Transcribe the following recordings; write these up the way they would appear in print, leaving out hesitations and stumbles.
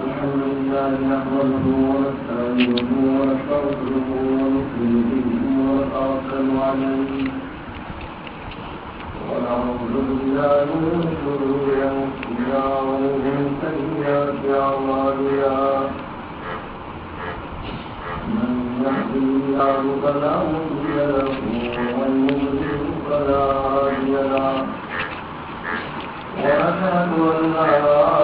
الحمد لله نحمده ونستعينه ونستغفره ونؤمن به ونتوكل عليه ونعوذ بالله من شرور أنفسنا ومن سيئات أعمالنا من يهده الله فلا مضل له ومن يضلل فلا هادي له ونشهد أن لا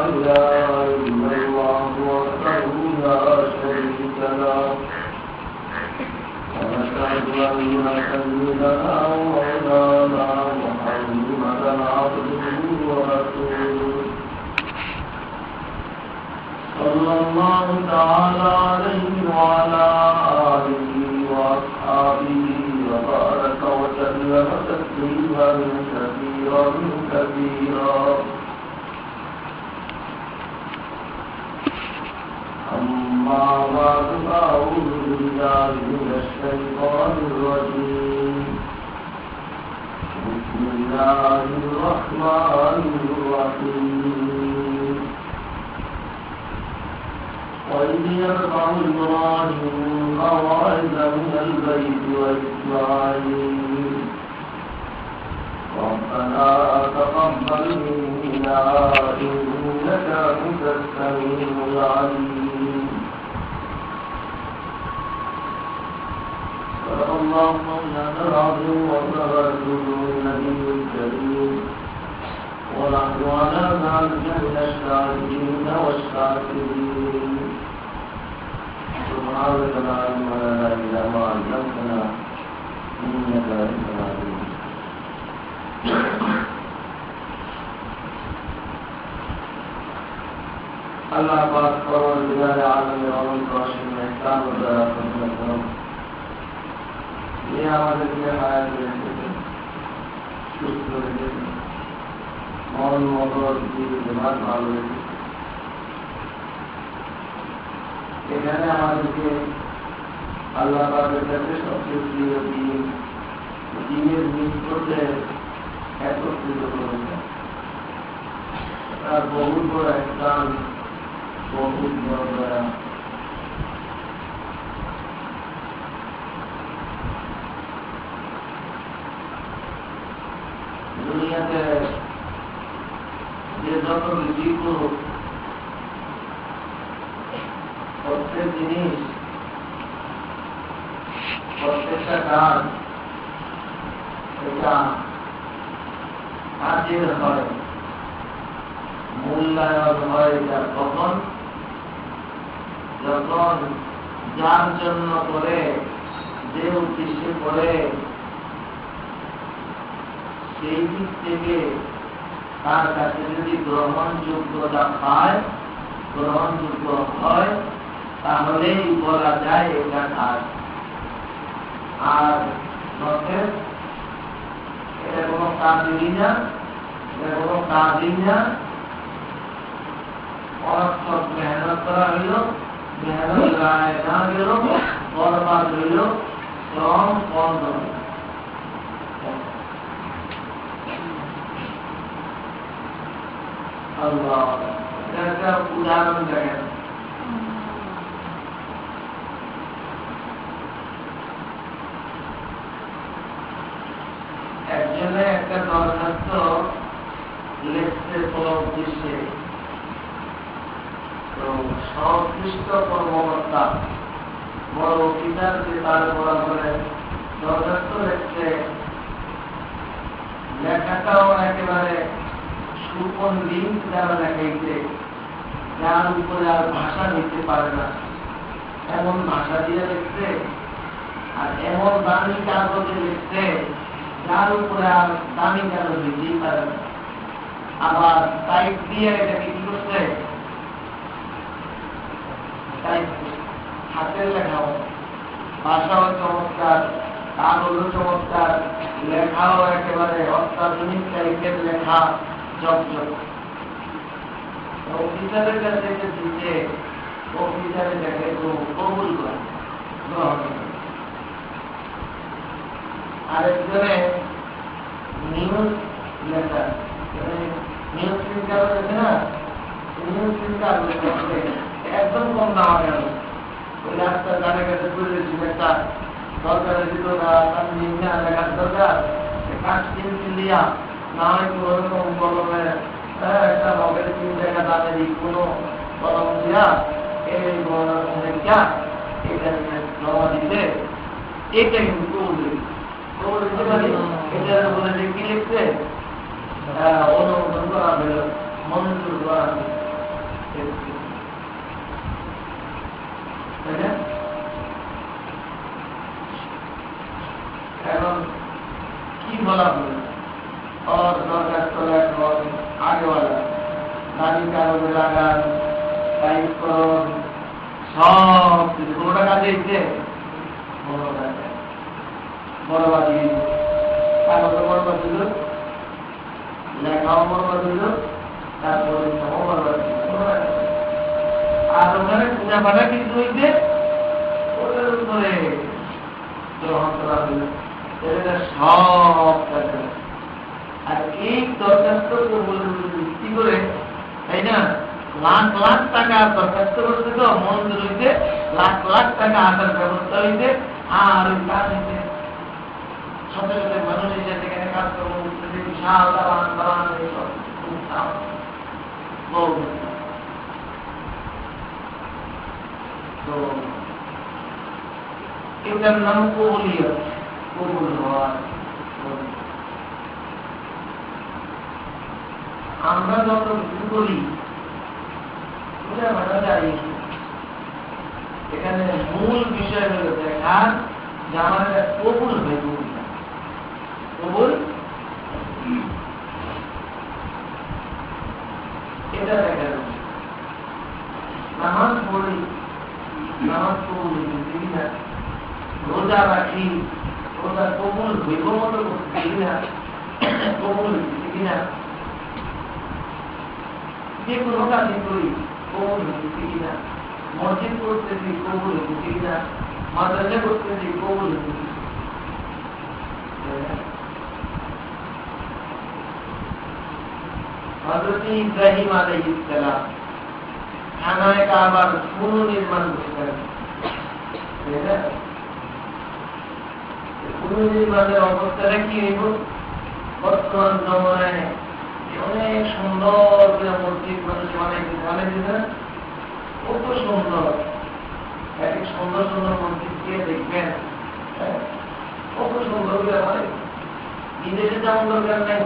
إله إلا الله وحده لا شريك له ونشهد أن سيدنا ومولانا محمدا عبده ورسوله صلى الله تعالى عليه وعلى آله وأصحابه وبارك وسلم تسليما كثيرا كثيرا أما بعد فأعوذ بالله من الشيطان الرجيم بسم الله الرحمن الرحيم وإذ يرفع إبراهيم قواعد من البيت وإسماعيل ربنا تقبل منا إنك أنت السميع العليم صدق الله مولانا العظيم وصدق رسوله النبي الكريم ونحن على ذلك من الشاهدين والشاكرين سبحانك لا علم لنا إلا ما علمتنا إنك أنت العليم اللہ پاک پروردگار عالم عالم روشن میں احسان و ذرا خدمت کرو یہ ہمارے لیے حیات رہتے تھے সুস্থ রেখে মন মগজ দিমাগ ভালো রেখে এখানে আমাদেরকে আল্লাহ পাকের কাছে সবচেয়ে প্রিয় দিনের নিকটে একত্রিত করেছে তার বহুত বড় স্থান বহুত বড় দয়া দুনিয়াতে যে যত কিছু করুক প্রত্যেক জিনিস প্রত্যেকটা কাজ এটা কাজের হয় মূল্যায়ন হয় এটা তখন যখন যার জন্য করে যে উদ্দেশ্যে করে সেই দিক থেকে তার কাছে যদি গ্রহণযোগ্যতা পায় গ্রহণযোগ্য হয় তাহলেই বলা যায় এটা কাজ আর এটা কোনো কাজই না এটা কোনো কাজই না অর্থক মেহনত করা হইল মেহনত গায়ে না গেল বরবাদ হইল শ্রম বন্ধ আল্লাহ একটা উদাহরণ দেখেন একজনে একটা দরখাস্ত লিখতে কোন উদ্দেশ্যে তো সংশ্লিষ্ট কর্মকর্তা বড় অফিসার যে তার বলা করে দরখাস্ত লিখতে লেখাটাও একেবারে সুপন লিঙ্ক যারা লেখাইছে যার উপরে আর ভাষা লিখতে পারে না এমন ভাষা দিয়ে লিখছে আর এমন দামি কাগজে লিখছে যার উপরে আর দামি কাগজ লিখতেই পারে না আবার টাইপ দিয়ে এটাকে কি করছে হাতের লেখাও ভাষাও চমৎকার কাগজও চমৎকার লেখাও একেবারে অত্যাধুনিক টাইপের লেখা জগজগ অফিসারের কাছে দিতে অফিসারের দেখে কবুল করে গ্রহণ করে আরেকজনে নিউজ লেটার নিউজ প্রিন্টার আছে না নিউজ প্রিন্টার একদম কম দাম গেল। ওই রাস্তার গানে কাছে পড়েছি একটা দরকারের ভিতরে দেখার দরকার কাজ কিনতে দিয়া না হয় কোনো রকম কলমের একটা রকের 3 টাকা দামের কোনো কলম দিয়া এই দেখা এটা জমা দিতে এটা কিন্তু কবুল দিতে পারি। এটার বলে যে কি লিখছে অনুমোদন করা হলো, মঞ্জুর করা হলো। এখন কি বলা হলো और दरखास्त লেখন আগেওয়ালা দাবি কাগজে লাগান টাইপ করুন সব কিছু কোনোটা কাজে দিচ্ছে বড়বাদ কাগজ বড়বাদ দিল, লেখাও বড়বাদ দিল, তারপরে বড়বাদ দিল। আর ওখানে পূজা পাঠা কিছু হইতে ওদের উপরে গ্রহণ করা হইল। এটা সব কাজে আর এই দরখাস্ত ভিত্তি করে, তাই না, লাখ লাখ টাকা দরখাস্ত করতে তো মঞ্জুর হইতে, লাখ লাখ টাকা আসার ব্যবস্থা হইতে, আর ওই কাজ হইতে সাথে সাথে মানুষ এসে সেখানে কাজকর্ম করতেছে, বিশাল দালান দালান এইসব তো এটার নাম কবুলিয়ত, কবুল হওয়া। আমরা যত কিছু করি এখানে মূল বিষয় হল দেখা যে আমার একটা কবুল হয়ে কবুল এটা দেখা যাচ্ছে। নামাজ পড়ি, নামাজ কবুল হইতেছি কিনা, রোজা রাখি, রোজা কবুল হইব মতো করতেছি কিনা, কবুল হইতেছি কিনা, যে কোনো কাজই করি কবুল হইতেছি কিনা, মসজিদ করতেছি কবুল হইতেছি কিনা, মাদ্রাসা করতেছি কবুল হইতেছি। হযরত ইব্রাহিম আলাইহিস সালাম খানায়ে কাবার পুনর্নির্মাণ করেছেন। পুনর্নির্মাণের অবস্থাটা কি হইব? বর্তমান জমানায় অনেক সুন্দর করে মসজিদ মানুষ বানাইছে, কত সুন্দর, এক সুন্দর সুন্দর মসজিদ দিয়ে দেখবেন কত সুন্দর করে বানাই। বিদেশে যেমন দরকার নেই,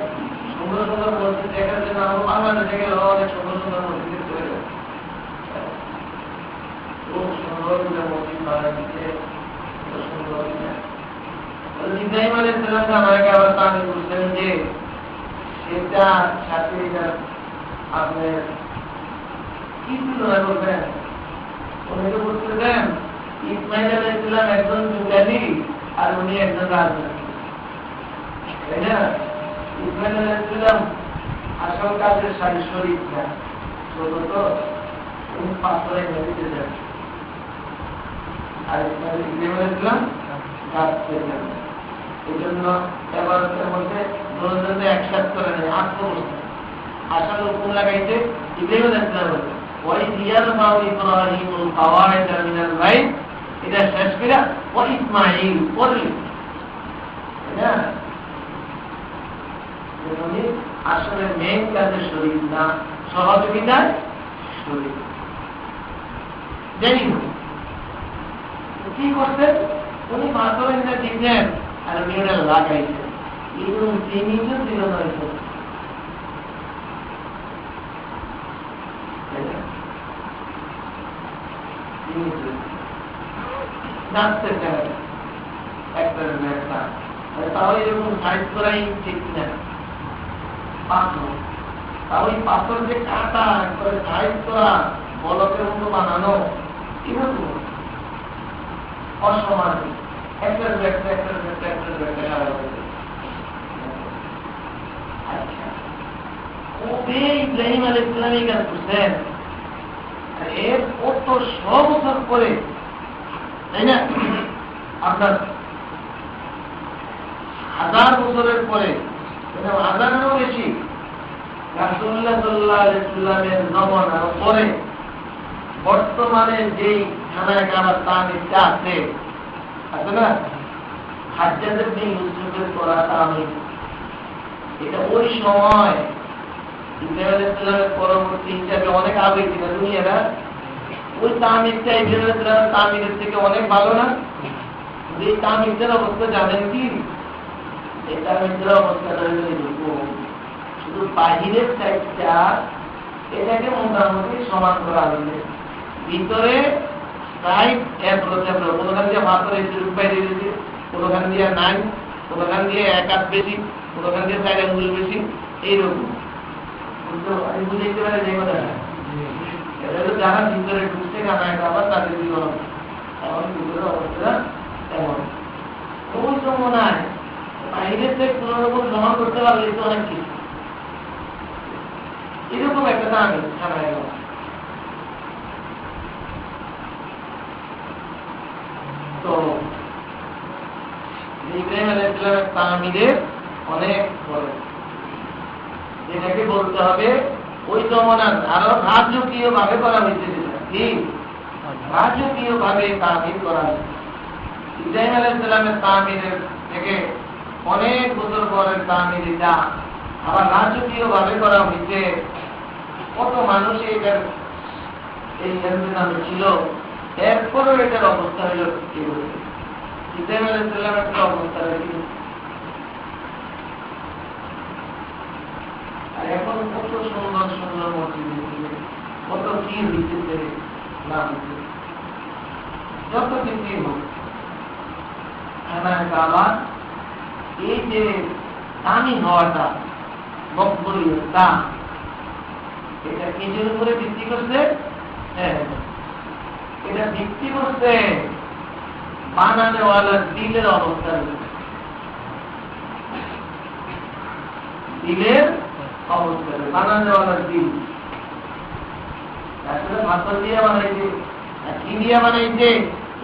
সুন্দর সুন্দর মসজিদ দেখার জন্য আমরা বাংলাদেশে গেলে অনেক সুন্দর সুন্দর মসজিদ তৈরি হয়। খুব সুন্দর করে মসজিদ বানাই দিচ্ছে, সুন্দর। ইব্রাহিম আলাইহিস সালাম আমাকে আবার তামিল বলছেন যে এটা সাথে আপনি কি তুলনা করবেন? উনি তো বলতে দেন ইসমাইল আলাইহিস সালাম একজন যুগালি আর উনি একজন রাজনীতি, তাই না? ইসমাইল আলাইহিস সালাম আসল কাজের সারি শরীফ না, ছোট তো উনি পাথরে নদীতে যান, আর ইসমাইল আলাইহিস সালাম গাছতে যান। এই জন্য এবারতের মধ্যে দুজনে একসাথে করে নেয় আত্মবস্থা আসল হুকুম লাগাইতে ইব্রাহিম আলাইহিস সালাম ওই দিয়ার মাও ইব্রাহিমুল কাওয়াইদ মিনাল বাইত, এটা শেষ করে ও ইসমাঈল পড়লি, না উনি আসলে মেইন কাজে শরীক না, সহযোগিতায় শরীক। যাই হোক কি করতেন উনি মাতলেন না দিতেন আর উনি ওটা লাগাইছেন, এবং তিনি তো ছিল নয় নাচতে চান একটা তাহলে এরকম সাইজ করাই ঠিক না। পাথর তাহলে পাথর যে কাটা একবারে সাইজ করা বলকের মতো বানানো কিভাবে অসমান একটার ব্যাগটা একটার ব্যাগটা একটার ব্যাগটা সারা হয়েছে। আচ্ছা কবে ইব্রাহিম আলাইহিস সালাম এই কাজ করছেন? এর কত 100 বছর পরে, তাই না? আপনার 1000 বছরের পরে, হাজারেরও বেশি রাসূলুল্লাহ সাল্লাল্লাহু আলাইহি ওয়াসাল্লামের জমানার পরে বর্তমান মুসলমানের যেই খানায় কাবার তামিলটা আছে না, হাজ্জাজ ইবনে ইউসুফের করা তামিল, এটা ওই সময় ইব্রাহিম আলাইহিস সালামের পরবর্তী হিসাবে অনেক আগে ছিল দুনিয়াটা। ওই তামিলটা ইব্রাহিম আলাইহিস সালামের তামিলের থেকে অনেক ভালো না? এই তামিলটার অবস্থা জানেন কি? এই তামিলটার অবস্থাটা হলো এরকম, শুধু বাহিরের সাইডটা এটাকে মোটামুটি সমান করা হয়েছে, ভিতরে সাইড কোনোখান দিয়ে মাত্র বাইরে দিয়েছে, কোনোখান দিয়ে নাই, কোনোখান দিয়ে এক হাত বেশি, কোনোখান দিয়ে 4 আঙ্গুল বেশি, এইরকম বুঝতে পারে যে কথা। এটা হলো যারা ভিতরে ঢুকছে কানায় আবার তাদের জীবন এমন ভিতরে অবস্থা এমন। ওই তো মনে হয় বাইরের থেকে কোনো রকম সমান করতে পারলে তো অনেক কিছু এরকম একটা দামি কানায় গেল। তো ইব্রাহিম আলাইহিস সালামের তামিলের অনেক বড়, এটাকে বলতে হবে ওই জমানার আরো রাজকীয় ভাবে করা হয়েছে, কি রাজকীয় ভাবে তামিল করা হয়েছে। ইব্রাহিম আলাইহিস সালামের তামিলের থেকে অনেক বছর পরের তামিল এটা আবার রাজকীয় ভাবে করা হয়েছে। কত মানুষ এটার এই নামে ছিল, এরপরও এটার অবস্থা হইল কি বলছে ইব্রাহিম আলাইহিস সালামের অবস্থা হইল। আর এখন কত সুন্দর সুন্দর মসজিদ, কত কি হইতেছে না হইতেছে, যত কিছুই হোক কাবা এই যে দামি হওয়াটা মকবুলিয়তটা, এটা কিসের উপরে ভিত্তি করছে? এটা ভিত্তি করছে বানানোওয়ালার দিলের অবস্থা, দিলের অবস্থা বানানোওয়ালার দিল। আসলে পাথর দিয়ে বানাইছে কি দিয়ে বানাইছে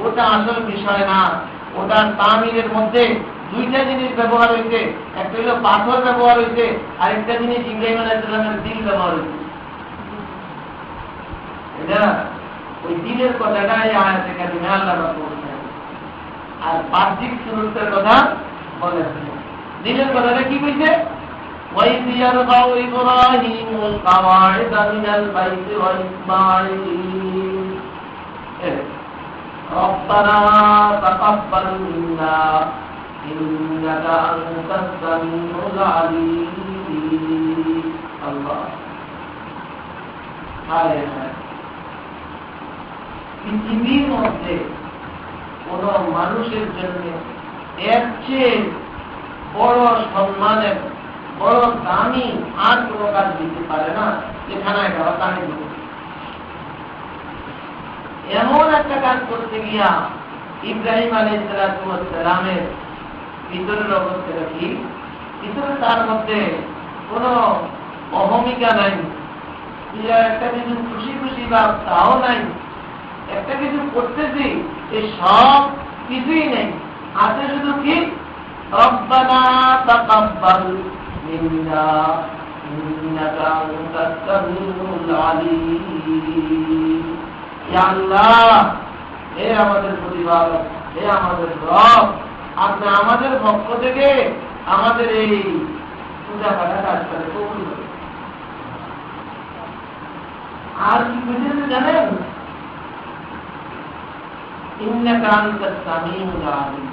ওটা আসল বিষয় না। ওটার তামিলের মধ্যে দুইটা জিনিস ব্যবহার হয়েছে, একটা হলো পাথর ব্যবহার হয়েছে, আরেকটা জিনিস ইব্রাহিম আলাইহিস সালামের দিল ব্যবহার হয়েছে। এটা ওই দিলের কথাটা এই আয়াতে কারিমে আল্লাহ বলেছেন, আর বাহ্যিক সুরতের কথা বলেছেন। দিলের কথাটা কি কইছে? وَإِذْ يَرْفَعُ إِبْرَاهِيمُ الْقَوَاعِدَ مِنَ الْبَيْتِ وَإِسْمَاعِيلُ رَبَّنَا تَقَبَّلْ مِنَّا إِنَّكَ أَنْتَ السَّمِيعُ الْعَلِيمُ। আল্লাহ হায় হায়, পৃথিবীর মধ্যে কোন মানুষের জন্য এর চেয়ে বড় সম্মানের, বড় দামি আর কোন কাজ দিতে পারে না যেখানে একেবারে দামি দিতে। এমন একটা কাজ করতে গিয়া ইব্রাহিম আলাইহিস সালামের ভিতরের অবস্থাটা কি? ভিতরে তার মধ্যে কোন অহমিকা নাই, একটা কিছু খুশি খুশি ভাব তাও নাই, একটা কিছু করতেছি এই সব কিছুই নেই, আছে শুধু কি রব্বানা তাকাব্বাল মিন্না ইন্নাকা আনতাস সামিউল আলিম। ইয়া আল্লাহ, হে আমাদের প্রতিপালক, হে আমাদের রব, আপনি আমাদের পক্ষ থেকে আমাদের এই পূজা পাঠা কাজটাকে কবুল করুন। আর কি বুঝেছে জানেন? ইন্নাকা আনতাস সামিউল আলিম,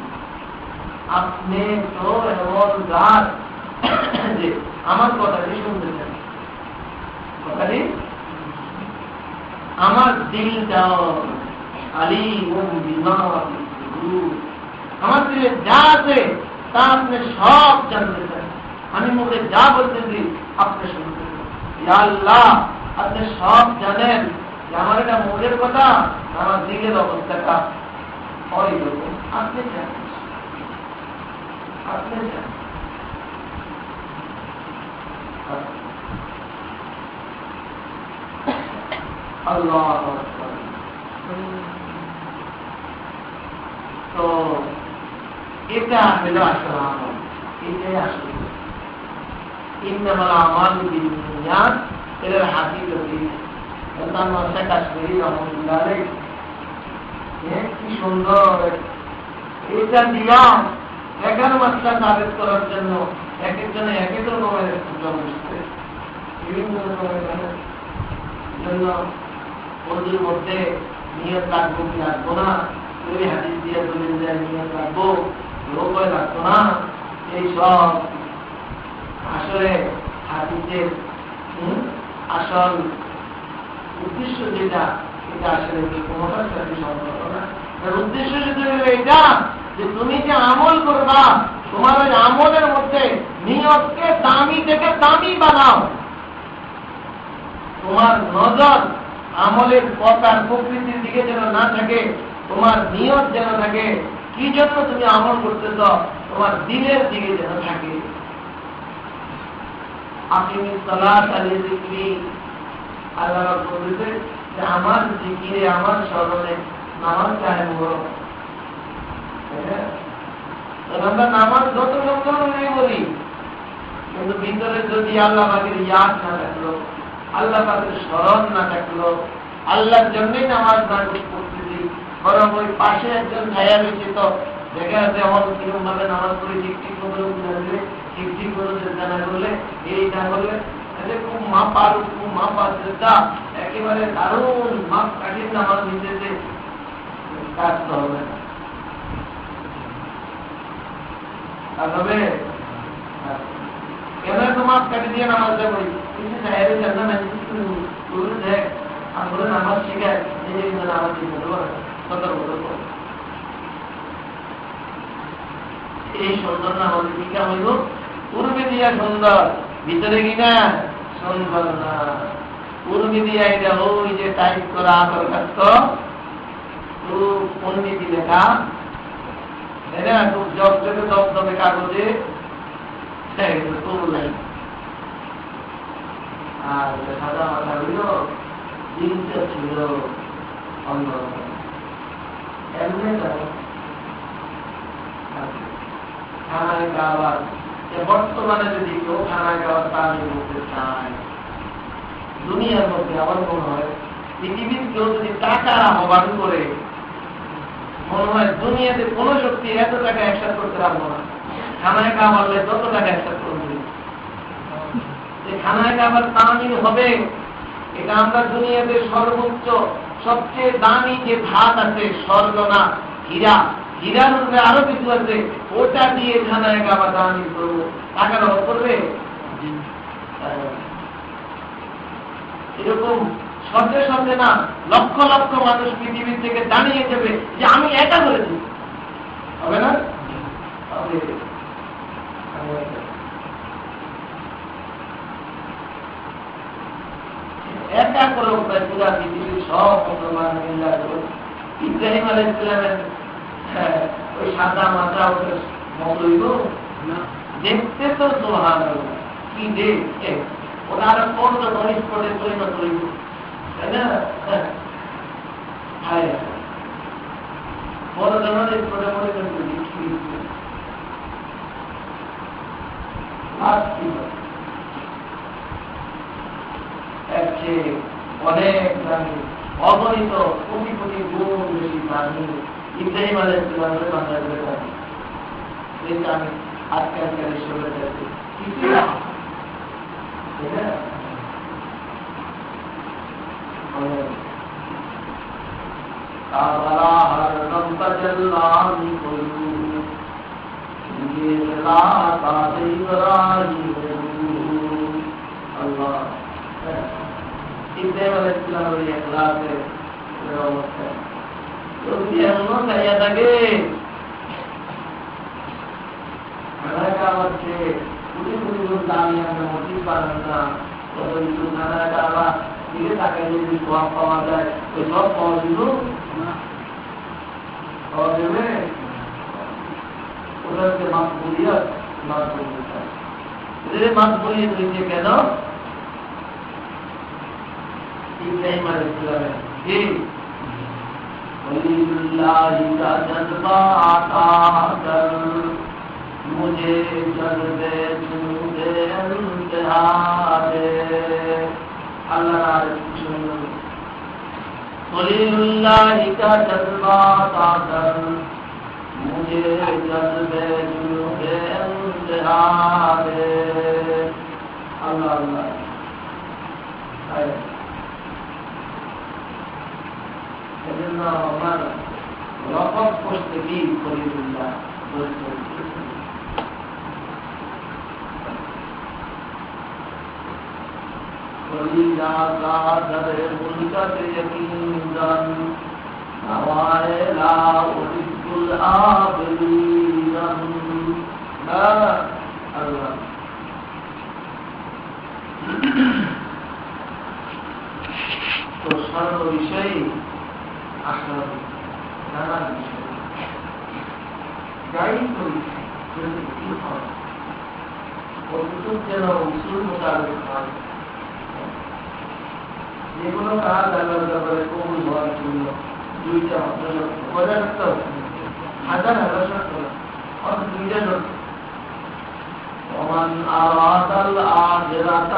আপনি তো এমন জাত যে আমার কথাটি শুনতেছেন, কথাটি আমার দিলটাও আলিমুম বিমা ফি সুদূর, আমার দিলে যা আছে তা আপনি সব জানতেছেন, আমি মুখে যা বলতেছি আপনি শুনতেছেন। ইয়া আল্লাহ, আপনি সব জানেন যে আমার এটা মুখের কথা, আমার দিলের অবস্থাটা ওই রকম, আপনি জানেন, আপনি জানেন। আল্লাহু আকবার। তো এটা হলো আসল আমল, এটাই আসল। ইন্নামাল আমালু বিন্নিয়াত, এর হাদিস কাশ্মীরি রহমতুল্লাহ কি সুন্দর এটা দিলাম 11 মাসটা সাবেত করার জন্য এক একজনে এক এক রকমের পূজা বুঝতে বিভিন্ন রকমের জন্য ওদের মধ্যে নিয়ত রাখবো কি রাখবো না, ওই হাদিস দিয়ে দলিল দেয় নিয়ত রাখবো, লোক রাখবো না, এই সব আসলে হাদিসের আসল উদ্দেশ্য যেটা এটা আসলে কোনোটার সাথে সম্পর্ক না। তার উদ্দেশ্য শুধু এটা যে তুমি যে আমল করবা তোমার ওই আমলের মধ্যে নিয়তকে দামি থেকে দামি বানাও। তোমার নজর আমলের প্রকার প্রকৃতির দিকে যেন না থাকে, তোমার নিয়ত যেন থাকে কি জন্য তুমি আমল করতেছ, তোমার দিলের দিকে যেন থাকে। আকিমিস সালাত আলা যিকরি, আল্লাহ বলেছে যে আমার জিকিরে আমার স্মরণে নামাজ কায়েম করো। আমরা নামাজ যত লম্বা বলি, কিন্তু ভিতরে যদি আল্লাহ পাকের ইয়াদ না থাকলো, আল্লাহ পাকের স্মরণ না থাকলো, আল্লাহর জন্যই নামাজ না করতেছি, বরং ওই পাশে একজন ছায়া রয়েছে তো দেখা যাচ্ছে আমার কিরকম ভাবে নামাজ পড়ে ঠিক ঠিক করে ঠিক ঠিক করে চেষ্টা না করলে এই না করলে খুব মাপা চেষ্টা একেবারে দারুণ মাপ কাঠিন নামাজ নিতেছে, কাজ তো হবে না। কেন মাপ কাটি দিয়ে নামাজ যাবো দেখ আমরা নামাজ শিখায় নামাজ শিখতে এই সুন্দর নামাজ শিখা হইল পূর্বে দিয়া সুন্দর, ভিতরে কিনা সুন্দর না। পূর্বে দিয়া এটা ওই যে টাইপ করা দরখাস্ত পণ্ডিতি লেখা খুব জগজগে দমদমে কাগজে আর সাদা মাথা হইল দিনটা ছিল অন্য এমনি খানায় খাওয়ার বর্তমানে যদি কেউ খানায় খাওয়ার তালিম করতে চায় দুনিয়ার মধ্যে আমার মনে হয় পৃথিবীর কেউ যদি টাকার আহ্বান করে মনে হয় দুনিয়াতে কোনো শক্তি এত টাকা একসাথ করতে পারবো না। খানায় খাওয়ালে যত টাকা একসাথ করবে খানায় খাবার তামিল হবে, এটা আমরা দুনিয়াতে সর্বোচ্চ সবচেয়ে দামি যে ধাত আছে স্বর্ণ না হীরা, হীরার উপরে আরো কিছু আছে, ওটা দিয়ে খানায় খাবার দামি করবো, টাকার অভাব করবে? এরকম শব্দে শব্দে না লক্ষ লক্ষ মানুষ পৃথিবীর থেকে দাঁড়িয়ে যাবে যে আমি একা করেছি, হবে না? একা করে পুরা পৃথিবীর সব মুসলমান মিল্লা করে ইব্রাহিম আলাইহিস সালামের ওই সাদা মাথা ওদের মৌলইব দেখতে তো সুবহানাল্লাহ কি দেখে ওরা আরো পর্যন্ত গণিত করে পরিণত হইব, তাই না? বড় জনের করে মনে করতে কি অনেক দামি অগণিত কোটি কোটি গুণ বেশি দামি ইব্রাহিম আলাইহিস সালামের বাংলা করে দামি। এটা আমি আজকালকার হিসেবে দেখি কিছু না, পাওয়া যায় ওই সব পাওয়া দিল পাওয়া যাবে, ওদেরকে মাছ বলিয়া মাছ বলতে চায়, এদের মাছ বলিয়ে দিয়েছে কেন? ইব্রাহিম আলাইহিস সালামের কি वलील्लाहि का जज्बा आता कर मुझे जज्बे छूटे इंतहा दे। আল্লাহর खलीलुल्लाह का जज्बा ताकर मुझे जज्बे जुनूबे इंतहा दे। अल्लाह अल्लाह এজন্য আমার রকম করতে কি খলিলুল্লাহ খলিলা কাদরে মুলকাতে ইয়াকিনদান নওয়াইলা উলিকুল আবিদান লা আল্লাহ। তো সর্ব বিষয়ে আসল নানা বিষয় গাইড করি কি হয় কতটুকু যেন উসুল মোতাবেক হয়। যেগুলো কাজ আল্লাহর ব্যাপারে কবুল হওয়ার জন্য দুইটা বজায় রাখতে হবে, হাজার হাজার শর্ত অন্তত দুইটা শর্ত। ومن أراد الآخرة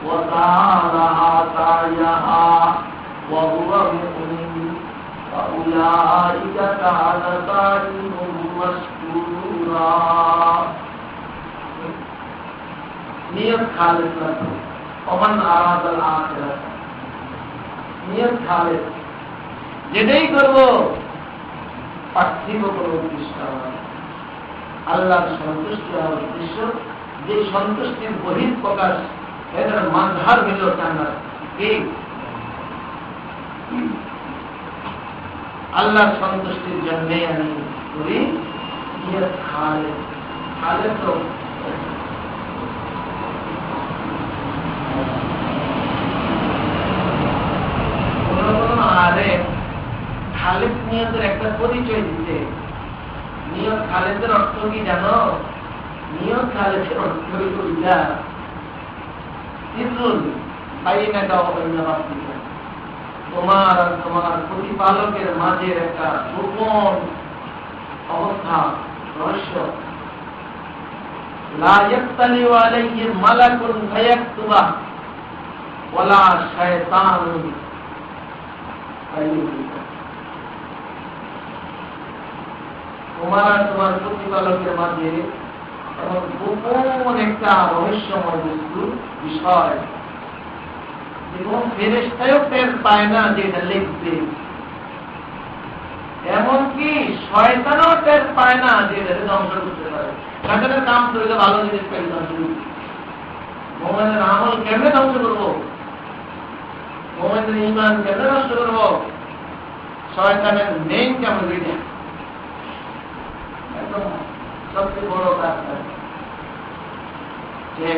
وسعى سعيها وهو مؤمن فأولئك كان سعيهم مشكورا। नियत खालिस रखो। ومن أراد الآخرة नियत खालिस যেটাই করবো পার্থিব কোনো উদ্দেশ্য আল্লাহর সন্তুষ্টি হওয়ার উদ্দেশ্য, যে সন্তুষ্টির বহিঃপ্রকাশ এটার মাঝহার হইল জান্নাত। আল্লাহর সন্তুষ্টির জন্যে আমি করি নিয়ত খালিস। খালিস তো খালিদ নিয়তের একটা পরিচয় দিতে। নিয়ত খালেদের অর্থ কি জানো? নিয়ত খালেদের অর্থ হইল তোমার আর তোমার প্রতিপালকের মাঝের একটা গোপন অবস্থা, রহস্য। লা ইয়াত্তালিউ আলাইহি মালাকুন ফায়াকতুবা ওয়ালা শায়তানুন ফায়ুযিকা। তোমার আর তোমার প্রতিপালকের মাঝে এমন গোপন একটা রহস্যময় বস্তু, বিষয়, এবং ফেরেশতাও টের পায় না যে এটা লিখবে, এমনকি শয়তানও টের পায় না যে এটা ধ্বংস করতে পারে। শয়তানের কাম করলে ভালো জিনিস পেয়ে ধ্বংস করবে। মুমিনের আমল কেমনে ধ্বংস করবো? মুমিনের ঈমান কেমনে নষ্ট করবো? শয়তানের মেইন কেমন হইয়া একদম সবচেয়ে বড় কাজ যে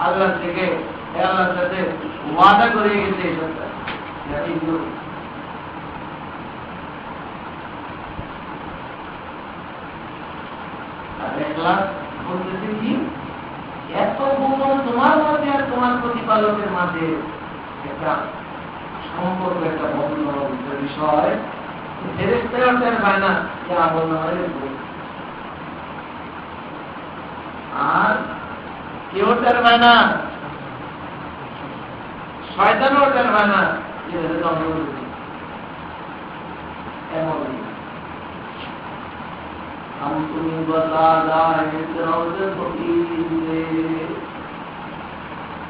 আল্লাহ থেকে আল্লাহর সাথে ওয়াদা করে গেছে এই সবটা। আর ইখলাস বলতেছে কি, এত গোপন তোমার মধ্যে আর তোমার প্রতিপালকের মাঝে একটা সম্পর্ক, একটা বন্ধন বিষয়, ফেরেশতাও টের পায় না যে আমল নামায় লিখবে। আর কেউ টের পায় না, শয়তানও টের পায় না যে এমন। हम तुम्हें बता रहे दरवाजे खोलिए,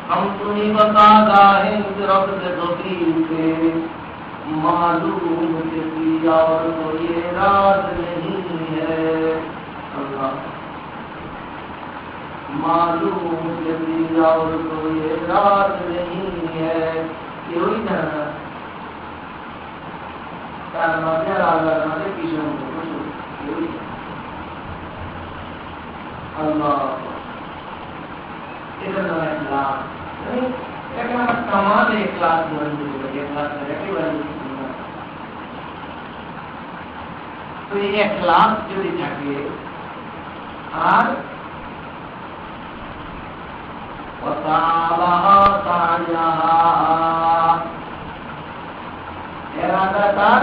हम तुम्हें बता रहे दरवाजे खोलिए, मालूम के दिया और तो ये राज नहीं है। अल्लाह मालूम के दिया और तो ये राज नहीं है। क्यों ही जाना तार माते आला माते किशन को क्यों ही अल्लाह इधर ना इखलास नहीं लेकिन हम कमाल इखलास बन गए। इखलास कैसे बन गए? तो ये इखलास जो दिखाते और वसाला साया इरादा कर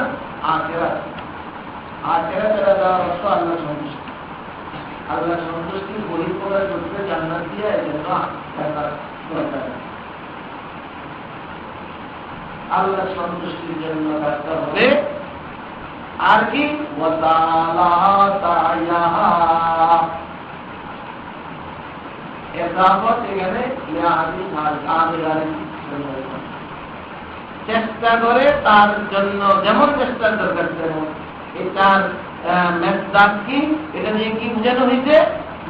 आखिरत। आखिरत इरादा रस्तो अल्लाह संतुष्टि, अल्लाह संतुष्टि बहिर्प्रकाश করতে জান্নাত দিয়ে এজন্য জান্নাত দরকার। আল্লাহ সন্তুষ্টির জন্য কাজটা হবে। আর কি ওয়াতালা তায়াহা এদাফত এখানে ইয়াদি আদিগারি চেষ্টা করে তার জন্য যেমন চেষ্টার দরকার তেমন এটার মেসদাক কি এটা নিয়ে কি বোঝানো হয়েছে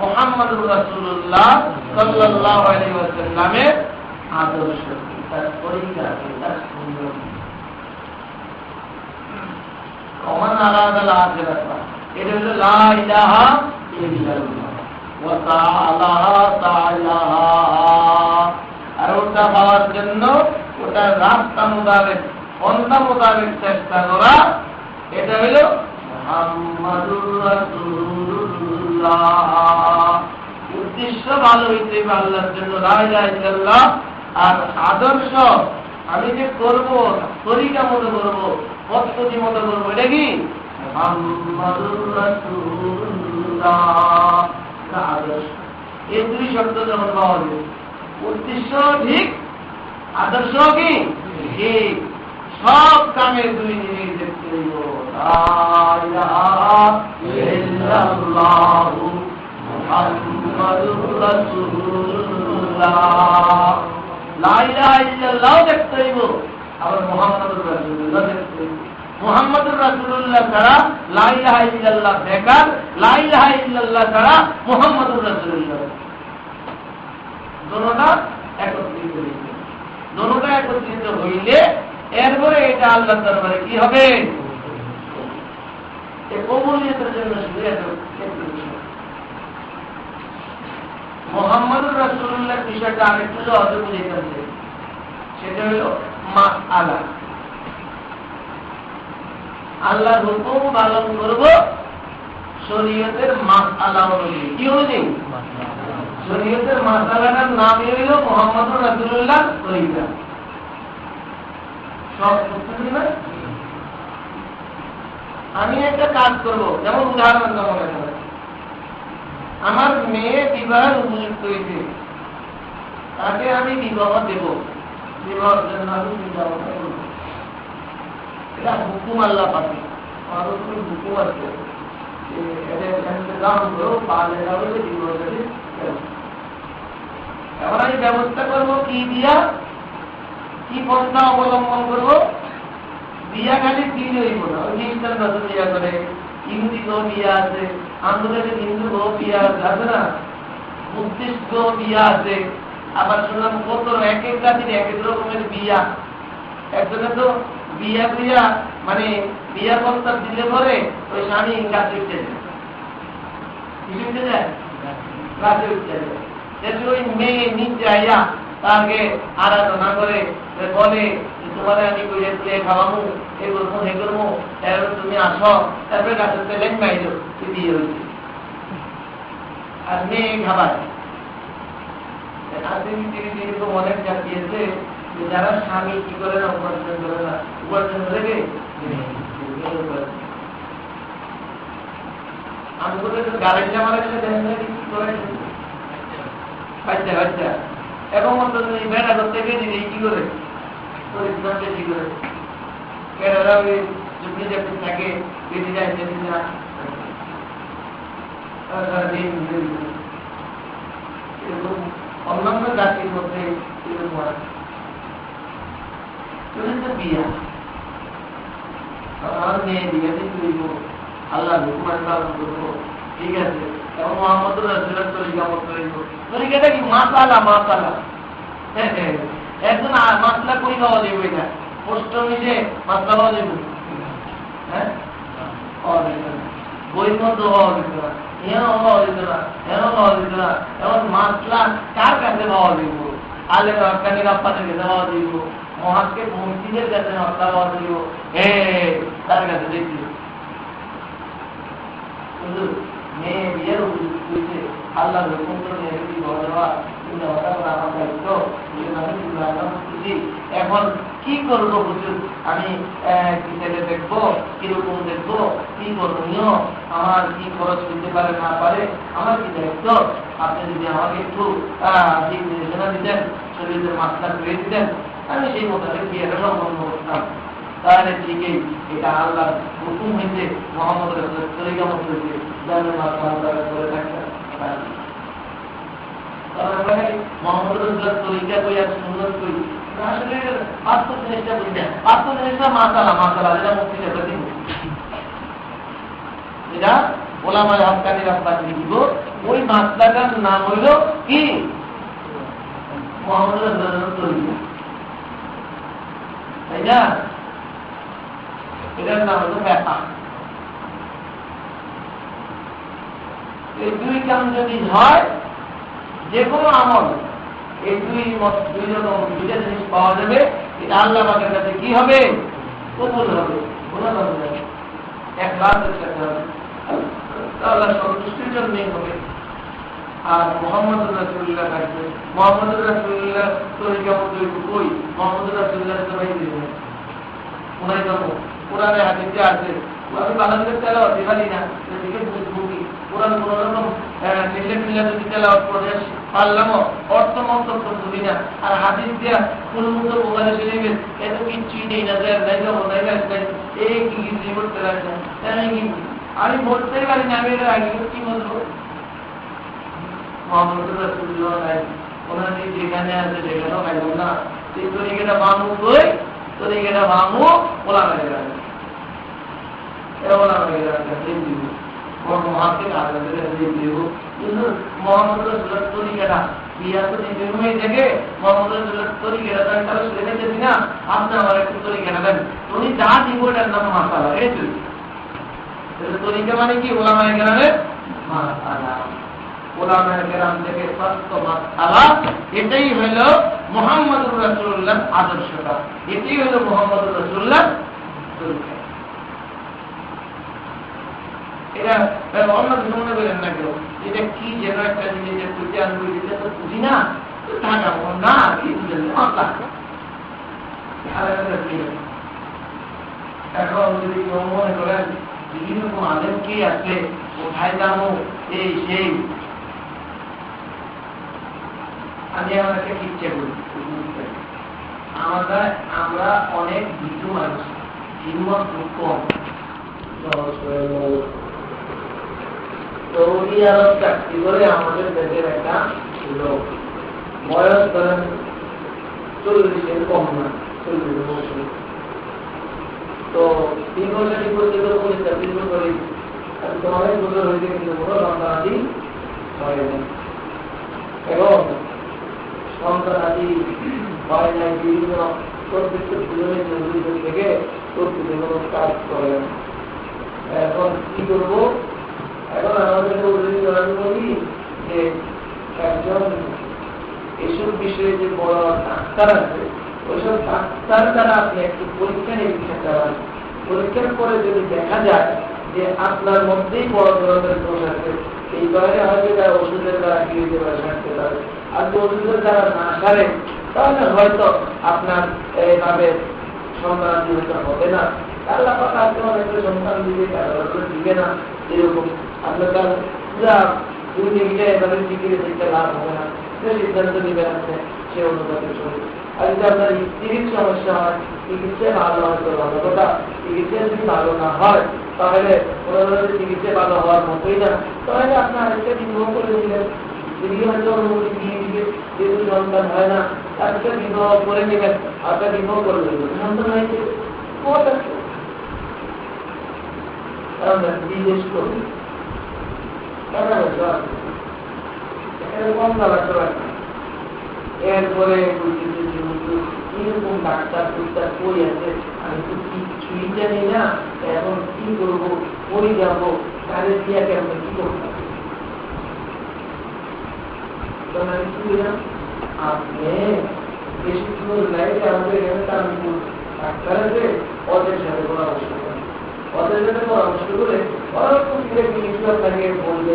মুহাম্মদুর রাসূলুল্লাহ সাল্লাল্লাহু আলাইহি ওয়াসাল্লামের আদর্শ তার তরিকা তার সুন্নাত কমান আলাদা আখিরাত এটা হলো লা ইলাহা ইল্লাল্লাহ ওয়া তাআলা তাআলাহা আর ওটা পাওয়ার জন্য ওটা রাস্তা মোতাবেক পন্থা মোতাবেক চেষ্টা করা এটা হলো মুহাম্মাদুর রাসূলুল্লাহ। উদ্দেশ্য ভালো হইতে হবে আল্লাহর জন্য লা ইলাহা ইল্লাল্লাহ। আর আদর্শ আমি যে করব তরিকা মতো করব পদ্ধতি মতো করব এটা কি মুহাম্মাদুর রাসূলুল্লাহ আদর্শ। এই দুই শব্দ যখন পাওয়া যায় উদ্দেশ্য ঠিক আদর্শ কি ঠিক সব কামে দুই জিনিস দেখতে হইব লা ইলাহা ইল্লাল্লাহু মুহাম্মাদুর রাসূলুল্লাহ। লা ইলাহা ইল্লাল্লাহ দেখতে হইব আবার মুহাম্মাদুর রাসূলুল্লাহ দেখতে হইব। মুহাম্মাদুর রাসূলুল্লাহ ছাড়া লা ইলাহা ইল্লাল্লাহ বেকার, লা ইলাহা ইল্লাল্লাহ ছাড়া মুহাম্মাদুর রাসূলুল্লাহ দুটোটা একত্রিত হইবে। দুটোটা একত্রিত হইলে এরপরে এটা আল্লাহর দরবারে কি হবে এই কবুলিয়তের জন্য শুধু মুহাম্মাদুর রাসূলুল্লাহ বিষয়টা আরেকটু সহজে বুঝাইতে হবে। সেটা হলো মাসআলা আল্লাহর হুকুম পালন করব শরীয়তের মাসআলা অনুযায়ী। কি অনুযায়ী? শরীয়তের মাসআলাটার নামই হইল মুহাম্মাদুর রাসূলুল্লাহ তরিকা। সব বুঝতে না আমি একটা কাজ করব যেমন উদাহরণ মনে করেন আমার মেয়ে বিবাহের উপযুক্ত হয়েছে তাকে আমি বিবাহ দেব বিবাহের জন্য আমি বিবাহ করব এটা হুকুম আল্লাহ পাবে আমার উপরে হুকুম আছে এবার আমি ব্যবস্থা করবো কি দিয়া কি পন্থা অবলম্বন করবো বিয়া খালি দিন হইব না ওই খ্রিস্টান নতুন বিয়া করে ইহুদি গো বিয়া আছে আন্দোলনের হিন্দু গো বিয়া আছে না বুদ্ধিস্ট গো বিয়া আছে আবার শুনলাম কত এক এক জাতির এক এক রকমের বিয়া একজনে তো বিয়া বিয়া মানে বিয়া প্রস্তাব দিলে পরে ওই স্বামী গাছে উঠতে যায় কি উঠতে যায় গাছে উঠতে যায় ওই মেয়ে নিচে আইয়া তাকে আরাধনা করে বলে তোমার আমি খাওয়াবো এ করবো হে করবো তারপরে তুমি আসো তারপরে গাছের তেলেন মাইলো বিয়ে হয়েছে আর মেয়ে খাবার অনেক জাতি আছে যারা স্বামী কি করে না উপার্জন করে না উপার্জন করে আমি বলে গাড়ির জামার কি করে বাচ্চা বাচ্চা এবং বেড়া করতে গিয়ে দিদি কি করে পরিশ্রম বেশি করে কেরালা ওই চুপড়ি চাকরি থাকে বেশি যায় বেশি না এরকম অন্যান্য জাতির মধ্যে এরকম হয় বিয়া আমার মেয়ে বিয়ে দিব আল্লাহ হুকুমান পালন করবো ঠিক আছে এবং মোহাম্মদুর রাসূলের তরিকা মতো করব তরিকাটা কি মাসালা মাসালা একজন মাসলা কই পাওয়া যাবে এটা পোস্ট অফিসে মাসলা পাওয়া যাবে হ্যাঁ বইয়ের মধ্যে পাওয়া যেত না এও পাওয়া যেত না এও পাওয়া যেত না এমন মাসলা কার কাছে পাওয়া যাব আলে হকানি রাপ্পানের কাছে পাওয়া যাব মহাকে মসজিদের কাছে মাসলা পাওয়া যাব তার কাছে দেখি কিন্তু মেয়ে বিয়ের উপযুক্ত আল্লাহ হুকুম তো মেয়ে বিবাহ দেওয়া আমার দায়িত্ব এখন কি করবো হুজুর আমি কি ছেলে দেখবো কিরকম দেখবো কি করণীয় আমার কি খরচ করতে পারে না পারে আমার কি দায়িত্ব আপনি যদি আমাকে একটু দিক নির্দেশনা দিতেন শরীরের মাত্রা করে দিতেন আমি সেই মোতাবেক গিয়ে সম্পন্ন করতাম। তাহলে ঠিকই এটা আল্লাহ হুকুম হয়েছে, মোহাম্মদ রাসূলের তরিকা মত হয়েছে, জানেন মাসাল তারা করে থাকতেন। মোহাম্মদ রাসূলের তরিকা কই আর সুন্নাত কই, আসলে বাস্তব জিনিসটা বুঝি না। বাস্তব জিনিসটা মাসালা যেটা মুক্তি সেটা দিব, এটা ওলামায়ে হক্কানিরা পাঠিয়ে দিব। ওই মাসলাটার নাম হইল কি? মোহাম্মদ রাসূলের তরিকা, তাই না? এটার নাম হলো ব্যাপা। এই দুই কাম যদি হয়, যে কোনো আমল, এই দুই রকম দুইটা জিনিস পাওয়া যাবে, এটা আল্লাহ পাকের কাছে কি হবে? কবুল হবে, গুনাহ হবে, ইখলাসের সাথে হবে, আল্লাহ সন্তুষ্টির জন্যই হবে। আর মোহাম্মদ রাসূলুল্লাহ কাছে মোহাম্মদ রাসূলুল্লাহ তরিকা মতো কই, মোহাম্মদ রাসূলুল্লাহ সবাই দিবেন উনাই যাবো। কোরআনে হাদিসে আছে, আমি বাংলাদেশের তেলাওয়াত খালি না, এদিকে বুঝবি কোরআন কোন রকম মিলে যদি তেলাওয়াত করে পারলাম অর্থ মন্তব্য বুঝি না। আর হাদিস দিয়া কোন মতো বুখারী শরীফের এত কিছুই নেই না, যায় নাই যাবো নাই নাই এই কি কিছু করতে লাগছে, আমি বলতেই পারি না, আমি এর আগে কি বলবো? মোহাম্মদ রাসূলুল্লাহ নাই, ওনার যেখানে আছে সেখানেও খাইব না। সেই তরিকাটা মামু কই, তরিকাটা মামু ওলা লাগে রাখে, ওলা লাগে রাখে সেই দিব মহাকে আগে দিব। কিন্তু মোহাম্মদ রাসূলের তরিকাটা বিয়া তো নির্ময় থেকে মোহাম্মদ রাসূলের তরিকাটা তারা শুনে যেতে না, আপনি আমার একটু তরিকাটা দেন, উনি যা দিব এটার নাম মাসালা। এই তরিকা মানে কি? ওলামায়ে কেরামের মাসালা, ওলামায়ে কেরাম থেকে প্রাপ্ত মাসালা। এটাই হইল মুহাম্মদুর রাসূলুল্লাহ আদর্শটা, এটাই হইল মুহাম্মদুর রাসূলুল্লাহ তরিকা। এটা অন্য কিছু মনে করেন না কেউ, এটা কি যেন একটা জিনিস খুঁজে আনবো, এটা তো বুঝি না, টাকা না কি বুঝলেন মাসলা। এখন যদি কেউ মনে করেন বিভিন্ন রকম আলেম কে আছে, কোথায় যাবো, এই সেই, আমি আমার একটা ইচ্ছে করি, আমরা অনেক বিদ্যু মানুষ, হিম্মত খুব কম। সৌদি আরব চাকরি করে আমাদের দেশের একটা লোক, বয়স ধরেন 40-এর কম না, 40 বছর। তো 3 বছরই পর্যন্ত পরীক্ষা দীর্ঘ করে অনেক বছর হয়েছে, কিন্তু কোনো সন্তানাদি হয়নি। এবং সন্তানাদি হয় নাই, বিভিন্ন প্রত্যেকটা জীবনের জরুরি থেকে প্রত্যেকে কোনো কাজ করে। এখন কি করবো? এখন আমাদের বলি যে একজন এইসব বিষয়ে যে বড় ডাক্তার আছে, ওইসব ডাক্তার দ্বারা আপনি একটু পরীক্ষা নিরীক্ষা করান। পরীক্ষার পরে যদি দেখা যায় যে আপনার মধ্যেই বড় ধরনের দোষ আছে, এই ধরনের হয়তো তারা ওষুধের দ্বারা কি হইতে পারে, সারতে পারে। আর যদি ওষুধের দ্বারা না সারে, তাহলে হয়তো আপনার এইভাবে সন্তান জীবিত হবে না। আল্লাহ পাক আপনি অনেকটা সন্তান দিবে, দিবে না, এরকম আপনার তার পুরা দুর্নীতিটা এভাবে টিকিয়ে দেখতে লাভ হবে না। যে সিদ্ধান্ত নিবে আপনি সে অনুপাতে চলবে। আর যদি আপনার স্ত্রীর সমস্যা হয়, চিকিৎসা ভালো হয়তো ভালো কথা, চিকিৎসা যদি ভালো না হয়, তাহলে ওনারা চিকিৎসা ভালো হওয়ার মতোই না, তাহলে আপনি আরেকটা বিবাহ করে দিলেন। দিদি হয়তো অনুমতি দিয়ে দিবে, যেহেতু সন্তান হয় না, আরেকটা বিবাহ করে নেবেন, আপনার বিবাহ করে দেবেন, সন্তান হয়েছে বিদেশ করবে, কম লাগতে পারে। এরপরে এরকম ডাক্তার টুক্তার কই আছে, আমি তো কিছুই জানি না, এখন কি করবো, কই যাবো, কাজে দিয়া কেমন কি করতাম। আপনি বেশি দূর নাই, আমাদের এখানে তামিলপুর ডাক্তার আছে, ওদের সাথে পরামর্শ করেন, ওদের সাথে পরামর্শ করে আপনাকে বলবে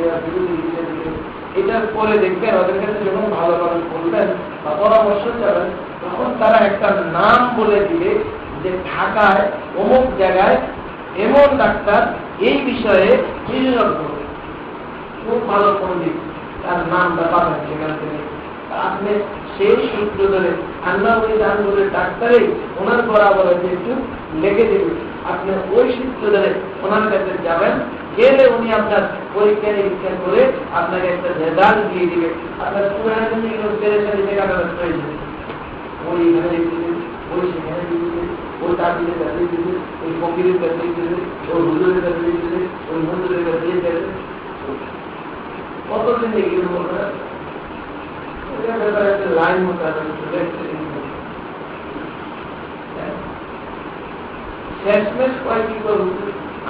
এটার পরে দেখবেন ওদের কাছে যখন ভালো ভালো বলবেন বা পরামর্শ চাবেন, তখন তারা একটা নাম বলে দিবে যে ঢাকায় অমুক জায়গায় এমন ডাক্তার এই বিষয়ে বিশেষজ্ঞ, খুব ভালো পণ্ডিত, তার নামটা পাবেন সেখান থেকে। আপনি সেই সূত্র ধরে আল্লাহ উনি দান করে ডাক্তারে ওনার বরাবর একটু লেগে দেবে, আপনি ওই সূত্র ধরে ওনার কাছে যাবেন, গেলে উনি আপনার পরীক্ষা নিরীক্ষা করে আপনাকে একটা রেজাল্ট দিয়ে দিবে। আপনার পুরানো পেরেশানি কাটানোর প্রয়োজন, ওই এখানে দিবে, ওই সেখানে দিবে, ওই তাদের কাছে দিবে, ওই ফকিরের কাছে দিবে, ওই হুজুরের কাছে দিবে, ওই মন্দিরের কাছে দিবে, কতদিন এগিয়ে বলবে লাইন মতো শেষমেশ কয় কি করবো,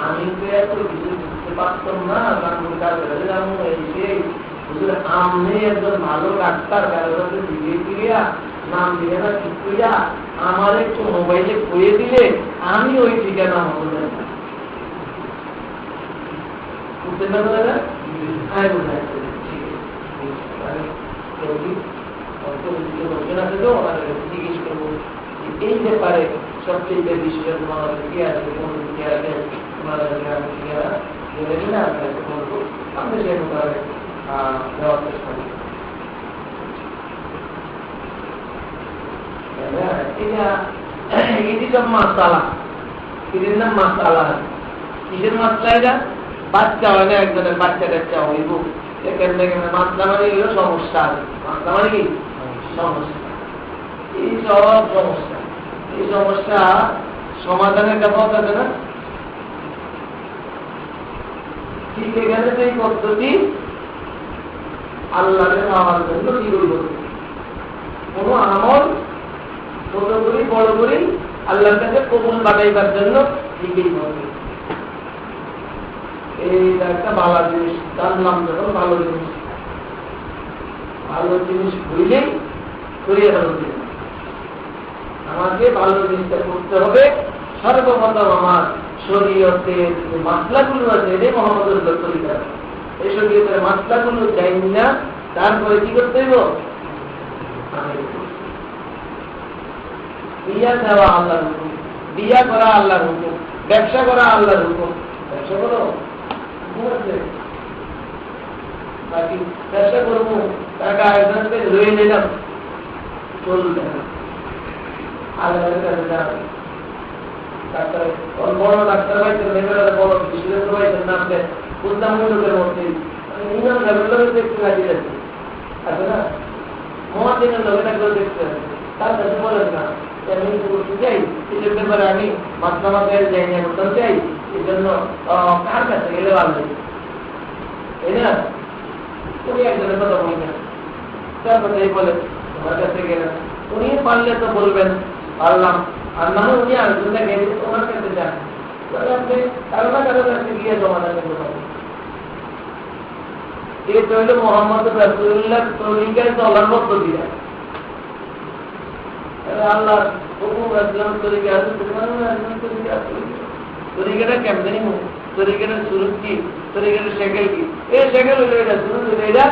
আমি তো এত কিছু বুঝতে পারতাম না, আমি একজন ভালো ডাক্তার কারোর দিয়ে দিয়া নাম দিয়ে না ঠিক করিয়া আমার একটু মোবাইলে কয়ে দিলে আমি ওই ঠিকানা মতো যাই বুঝতে পারবো না। হ্যাঁ বোঝা জিজ্ঞেস করবো এই ব্যাপারে সবচেয়ে বিশেষ কি আছে, কোন দিকে আছে, আমি সে ব্যাপারে দেওয়ার চেষ্টা করি। এটি সব মাসালা, এটির নাম মাসালা। কিসের মাসলা? এটা বাচ্চা হয় না, একজনের বাচ্চা টাচ্চা হইব, এখান থেকে মাসলা মানে হলো সমস্যা, মাসলা মানে কি সমস্যা। এই সব সমস্যা, এই সমস্যা সমাধানের কথা আছে না, ঠিক এখানে সেই পদ্ধতি আল্লাহকে পাওয়ার জন্য কি করব, কোন আমল ছোট করি বড় করি আল্লাহর কাছে কবুল বানাইবার জন্য ঠিকই হবে। এইটা একটা ভালো জিনিস, জানলাম যখন ভালো জিনিস, ভালো জিনিস হইলেই করিয়ে ফেলতে আমাকে ভালো জিনিসটা করতে হবে। সর্বপ্রথম আমার শরীয়তের যে মাসলাগুলো আছে এটাই মোহাম্মদের তরিকা, এই শরীয়তের মাসলাগুলো চাই না, তারপরে কি করতে হইব, বিয়া দেওয়া আল্লাহর হুকুম, বিয়া করা আল্লাহর হুকুম, ব্যবসা করা আল্লাহর হুকুম। ব্যবসা করো বাকি ব্যবসা করবো, টাকা একজনকে রয়ে নিলাম, চলবে না। আল্লাহর কাছে যাবে ডাক্তার, বড় ডাক্তার পাইতেন, বড় বিশেষজ্ঞ পাইতেন, নামতে বুঝলাম লোকের মধ্যে একটু কাজে যাচ্ছে আছে না, মহাদিনের লোকের একজন দেখতে আছে, তার কাছে বলেন না আমি করতে চাই, এটার ব্যাপারে আমি মাথা মাথায় যাই না, করতে চাই, এই জন্য কার কাছে গেলে ভালো লাগে, তাই না? উনি একজনের কথা বলবেন, তার কথাই বলে আমার কাছে গেলেন, উনি পারলে তো বলবেন পারলাম, আর না উনি আরেকজনটা গেলে ওনার কাছে যান, আপনি কারো না কারো কাছে গিয়ে জমা দেন। এই তো হইল মোহাম্মদ রাসূলুল্লাহ তরিকায় চলার পদ্ধতি। আল্লাহ হুকুম রাসূল তরিকা আছে, তরিকাটা কেমন জানি, তরিকাটার শুরু কি, তরিকাটার শেকেল কি? এই শেকেল হইল এটা, শুরু হইল এটা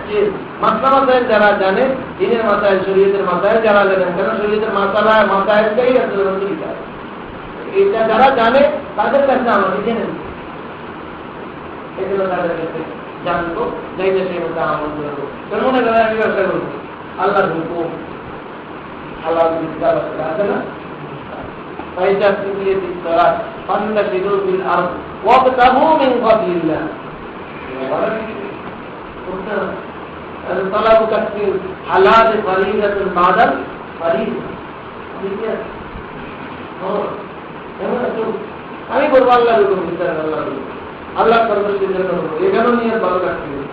যে মাসলা মাসাইল যারা জানে, দিনের মাসাইল শরীয়তের মাসাইল যারা জানেন, কেন শরীয়তের মাসাইলটাই আছে তরিকা, এটা যারা জানে তাদের কাছে আমাকে জেনে নিতে, এগুলো তাদের কাছে জানবো, যাইতে সেই মতো আমল করবো। তোর মনে করে আমি ব্যবসা করবো, আল্লাহর হুকুম হালাল বিদ্যালয় আছে না, পয়সা দিয়ে দিতে পান্না শিরুল বিল আরদ ওয়াবতাহু মিন ফাদলিল্লাহ, طلب كثير حلال فريضة بعد فريضة। আমি বলবো আল্লাহর হুকুম বিচার, আল্লাহর হুকুম, আল্লাহ সর্বশেষ এখানেও নিয়ে ভালো রাখতে হবে।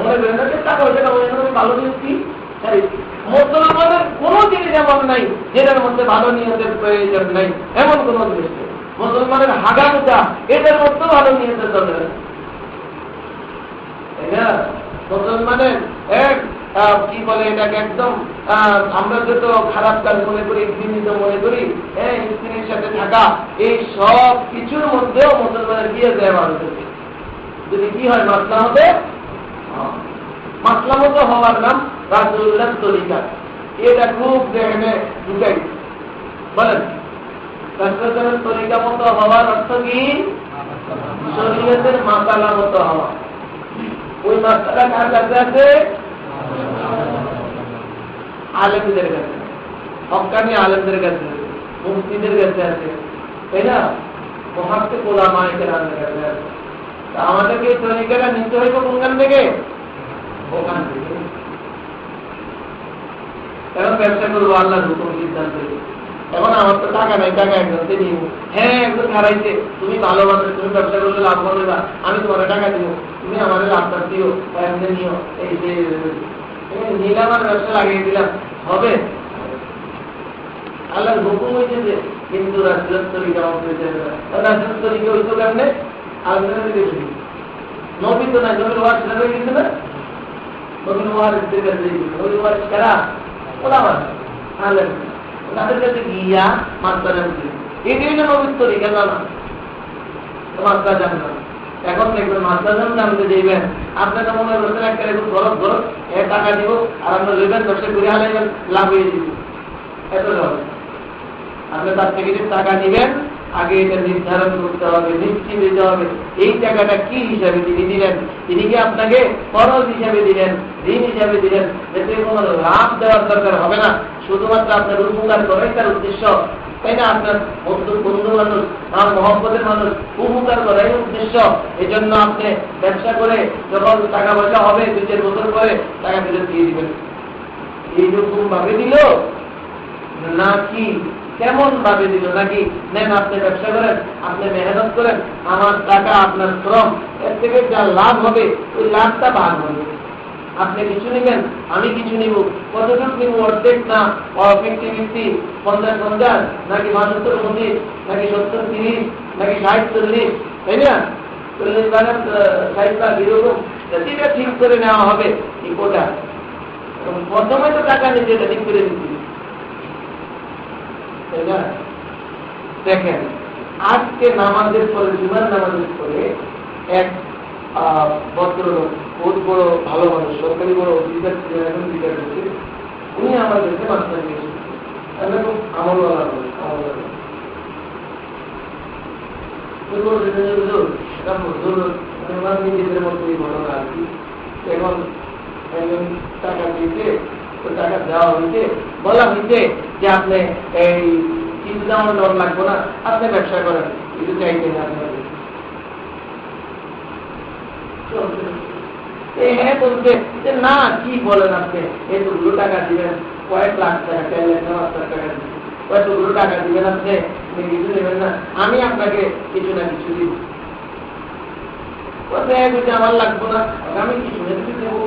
মনে করেন না যে টাকা পয়সা ভালো জিনিস কি, মুসলমানের কোন জিনিস এমন নাই যেটার মধ্যে ভালো নিয়তের প্রয়োজন নাই, এমন কোন জিনিস নেই। মুসলমানের হাগামুটা এটার মধ্যে ভালো নিয়তের দরকার, তাই না? মুসলমানের এক কি বলে এটাকে একদম আমরা যত খারাপ কাজ মনে করি, ঘৃণিত মনে করি, স্ত্রীর সাথে থাকা, এই সব কিছুর মধ্যেও মুসলমানের গিয়ে দেয় মানুষের যদি কি হয় মাসলা হবে, মাসলা মতো হওয়ার নাম রাসূলুল্লাহ তরিকা। এটা খুব দেখে ঢুকাই বলেন, রাসূলুল্লাহ তরিকা মতো হওয়ার অর্থ কি, শরীয়তের মাসালা মতো হওয়া। ওই মাসালা কার কাছে আছে? আলেমদের কাছে, হক্কানি আলেমদের কাছে, মুফতিদের কাছে আছে, তাই না? মুহাক্কিক উলামায়ে কেরামের কাছে আছে। আমাদেরকে এই তরিকাটা নিতে হইবে কোনখান থেকে? ওখান থেকে। এখন ব্যবসা করবো আল্লাহর হুকুম সিদ্ধান্ত। এখন আমার তো টাকা নাই, টাকা একজনকে নিব। হ্যাঁ, একজন হারাইছে, তুমি ভালো মানুষ, তুমি ব্যবসা করলে লাভ হবে না, আমি তোমার টাকা দিব, তুমি আমাদের লাভটা দিও, এমনি নিও, এই যে নিলাম আর ব্যবসা লাগিয়ে দিলাম, হবে? আল্লাহর হুকুম হয়েছে যে কিন্তু রাসূলের তরিকা রাসূলের তরিকা হইতো কেমনে? আল্লাহর কাছে নবী তো নাই, নবীর ওয়াজ শেষ হয়ে গেছে না? নবীর ওয়াজ থেকে নবীর ওয়াজ কারা? ওলামা আলেম, তাদের কাছে গিয়া মাত্রা জানতে, এই জন্য নবীর তরিকা জানা, মাত্রা জান না। এখন দেখবেন মাত্রা জানতে যাইবেন, আপনাকে মনে করছেন একটা এরকম গরব গরব টাকা দিব আর আপনার লেবেন ব্যবসা করে হালাইবেন, লাভ হয়ে দিবেন, এত হবে। আপনি তার থেকে যে টাকা নিবেন, আগে এটা নির্ধারণ করতে হবে, নিশ্চিত দিতে হবে এই টাকাটা কি হিসাবে তিনি দিলেন। তিনি কি আপনাকে ফরজ হিসাবে দিলেন, ঋণ হিসাবে দিলেন, যাতে কোনো লাভ দেওয়ার দরকার হবে না, শুধুমাত্র আপনার উপকার করাই তার উদ্দেশ্য, তাই না? আপনার বন্ধু মানুষ, আমার মহব্বতের মানুষ, উপকার করাই উদ্দেশ্য। এই জন্য আপনি ব্যবসা করে যখন টাকা পয়সা হবে 2-4 বছর পরে টাকা ফেরত দিয়ে দিবেন। এইরকম ভাবে দিল নাকি কেমন ভাবে দিল? নাকি নেন আপনি ব্যবসা করেন, আপনি মেহনত করেন, আমার টাকা আপনার শ্রম, এর থেকে যা লাভ হবে ওই লাভটা ভাগ হবে। আপনি কিছু নেবেন, আমি কিছু নিব, কতটুকু নিব? অর্ধেক না 50-50, 50-50, নাকি 75-25, নাকি 70-30, নাকি 60-40, তাই না? 40-60 এরকম সেটা ঠিক করে নেওয়া হবে। এই কোটা প্রথমে তো টাকা নিতে এটা ঠিক করে দিচ্ছি, তাই না? দেখেন, আজকে নামাজের পরে, জুমার নামাজের পরে এক ভদ্রলোক, বহুত বড় ভালো মানুষ, সরকারি বড় অফিসার ছিলেন, এখন বিচার করছে, উনি আমাদেরকে মাত্রা দিয়েছেন। আমরা খুব আমলওয়ালা মানুষ, আমলওয়ালা নিজেদের মধ্যে ঘটনা আর কি। এখন টাকা দিয়েছে, তো টাকা দেওয়া হয়েছে, বলা হয়েছে যে আপনি এই কিছু আমার লোন লাগবো না, আপনি ব্যবসা করেন, কিছু চাইছেন আপনাদের। হ্যাঁ বলছে যে না, কি বলেন আপনি, এতগুলো টাকা দিবেন, কয়েক লাখ টাকা, 4 লাখ 5 লাখ টাকা দিবেন, কয়েকগুলো টাকা দিবেন, আপনি কিছু নেবেন না, আমি আপনাকে কিছু না কিছু দিব। আমার লাগবো না, আমি কিছু না কিছু দেবো।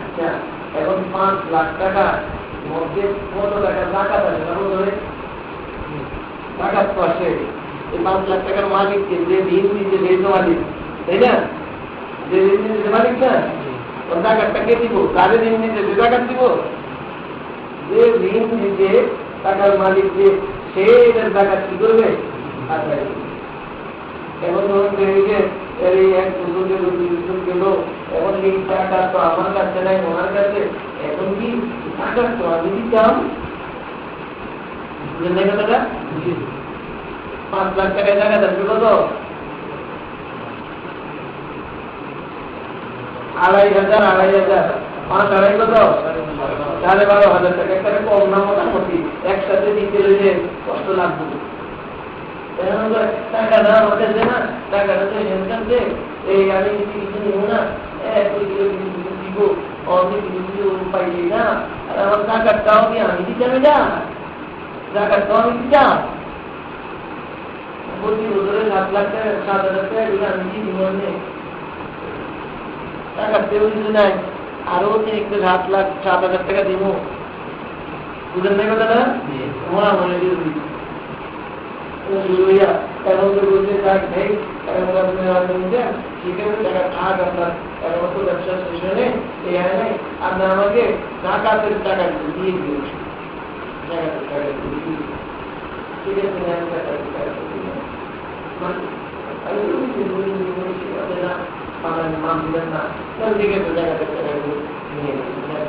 আচ্ছা, এখন 5 লাখ টাকা মধ্যে কত টাকা জাকাত আছে? ধরে জাকাত তো আসে। এই 5 লাখ টাকার মালিককে যে ঋণ দিতে, যে মালিক, তাই না? যে ঋণ দিতে মালিক না, ওর জাকাতটা কে দিব? কারে ঋণ দিতে যে জাকাত দিব? যে ঋণ দিতে টাকার মালিক, যে সে এটার জাকাত কি করবে? আচ্ছা, এখন ধরুন যে এই 1 বছর গেল, 2 বছর গেল, এখন এই টাকা তো আমার কাছে নাই, ওনার কাছে, এখন কি টাকা তো আমি দিতাম, টাকা 5 লাখ টাকায় টাকা থাকবে কত? 2,500, 5 2.5 কত? 12,500 টাকা। একটা কম না, মোটামুটি একসাথে দিতে হইলে কষ্ট লাগবে। টাকা দেওয়া হতেছে না, টাকাটা তো এখানকার এই আমি কিছু নিব না, দিব, অনেক কিছু পাইছি না, আর আমার টাকাটাও কি আমি দিতাম? এটা টাকাটাও আমি দিতাম, প্রতি বছরে 7 লাখ টাকা, 7,000 টাকা এগুলো আমি কি দিব? টাকার তেও কিছু নাই, আরো অতিরিক্ত 7 লাখ 7,000 টাকা দিব। বুঝেন না কথাটা? মনে মনে এখন তো বলছে টাকা নেই, ঠিক আছে, টাকা থাক আপনার, এখন তো ব্যবসা সেশনে এই হয় নাই, আপনি আমাকে জাকাতের টাকা দিয়ে দিন, জাকাতের টাকা দিয়ে, ঠিক আছে, মান দিলেন না, ঠিক আছে, জাকাতের টাকা নিয়ে নেবেন।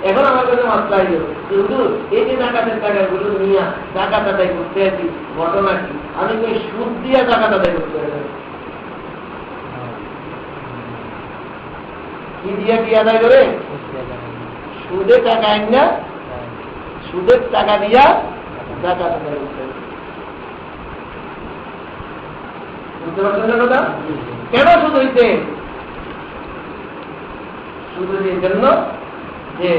এখন আমার কাছে মাত্রা কিন্তু এই যে জাকাতের টাকাগুলো নিয়ে জাকাত আদায় করতে আছি, ঘটনা কি? আমি ওই সুদ দিয়ে জাকাত আদায় করতে পারি, কি দিয়া কি আদায় করে? সুদে টাকা আইন না, সুদের টাকা দিয়া জাকাত আদায় করতে হবে। বুঝতে পারছেন না কথা? কেন সুদ হইতে? সুদ এই জন্য যে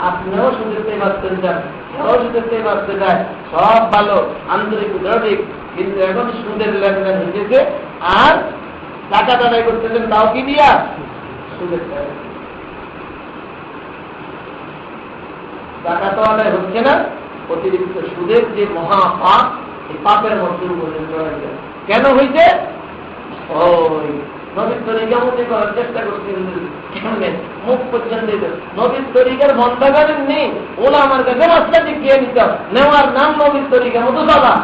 আপনিও সুদের থেকে বাঁচতে চান, সেও সুদের থেকে বাঁচতে চায়, সব ভালো, আন্তরিক উদাহরণিক, কিন্তু এখন সুদের লেনদেন হইতেছে আর টাকা আদায় করতেছেন তাও কি দিয়া? সুদের টাকা। টাকা তো আদায় হচ্ছে না, অতিরিক্ত সুদের যে মহা পাপ, এই পাপের মধ্যে কেন হইছে? ওই নবীর তরিকামতি করার চেষ্টা করছি, মুখ পর্যন্ত নবীর তরিকার বন্ধাগারের নেই, ওলা আমার কাছে রাস্তা দেখিয়ে নিতাম, নেওয়ার নাম নবীর তরিকা মতো দাদা।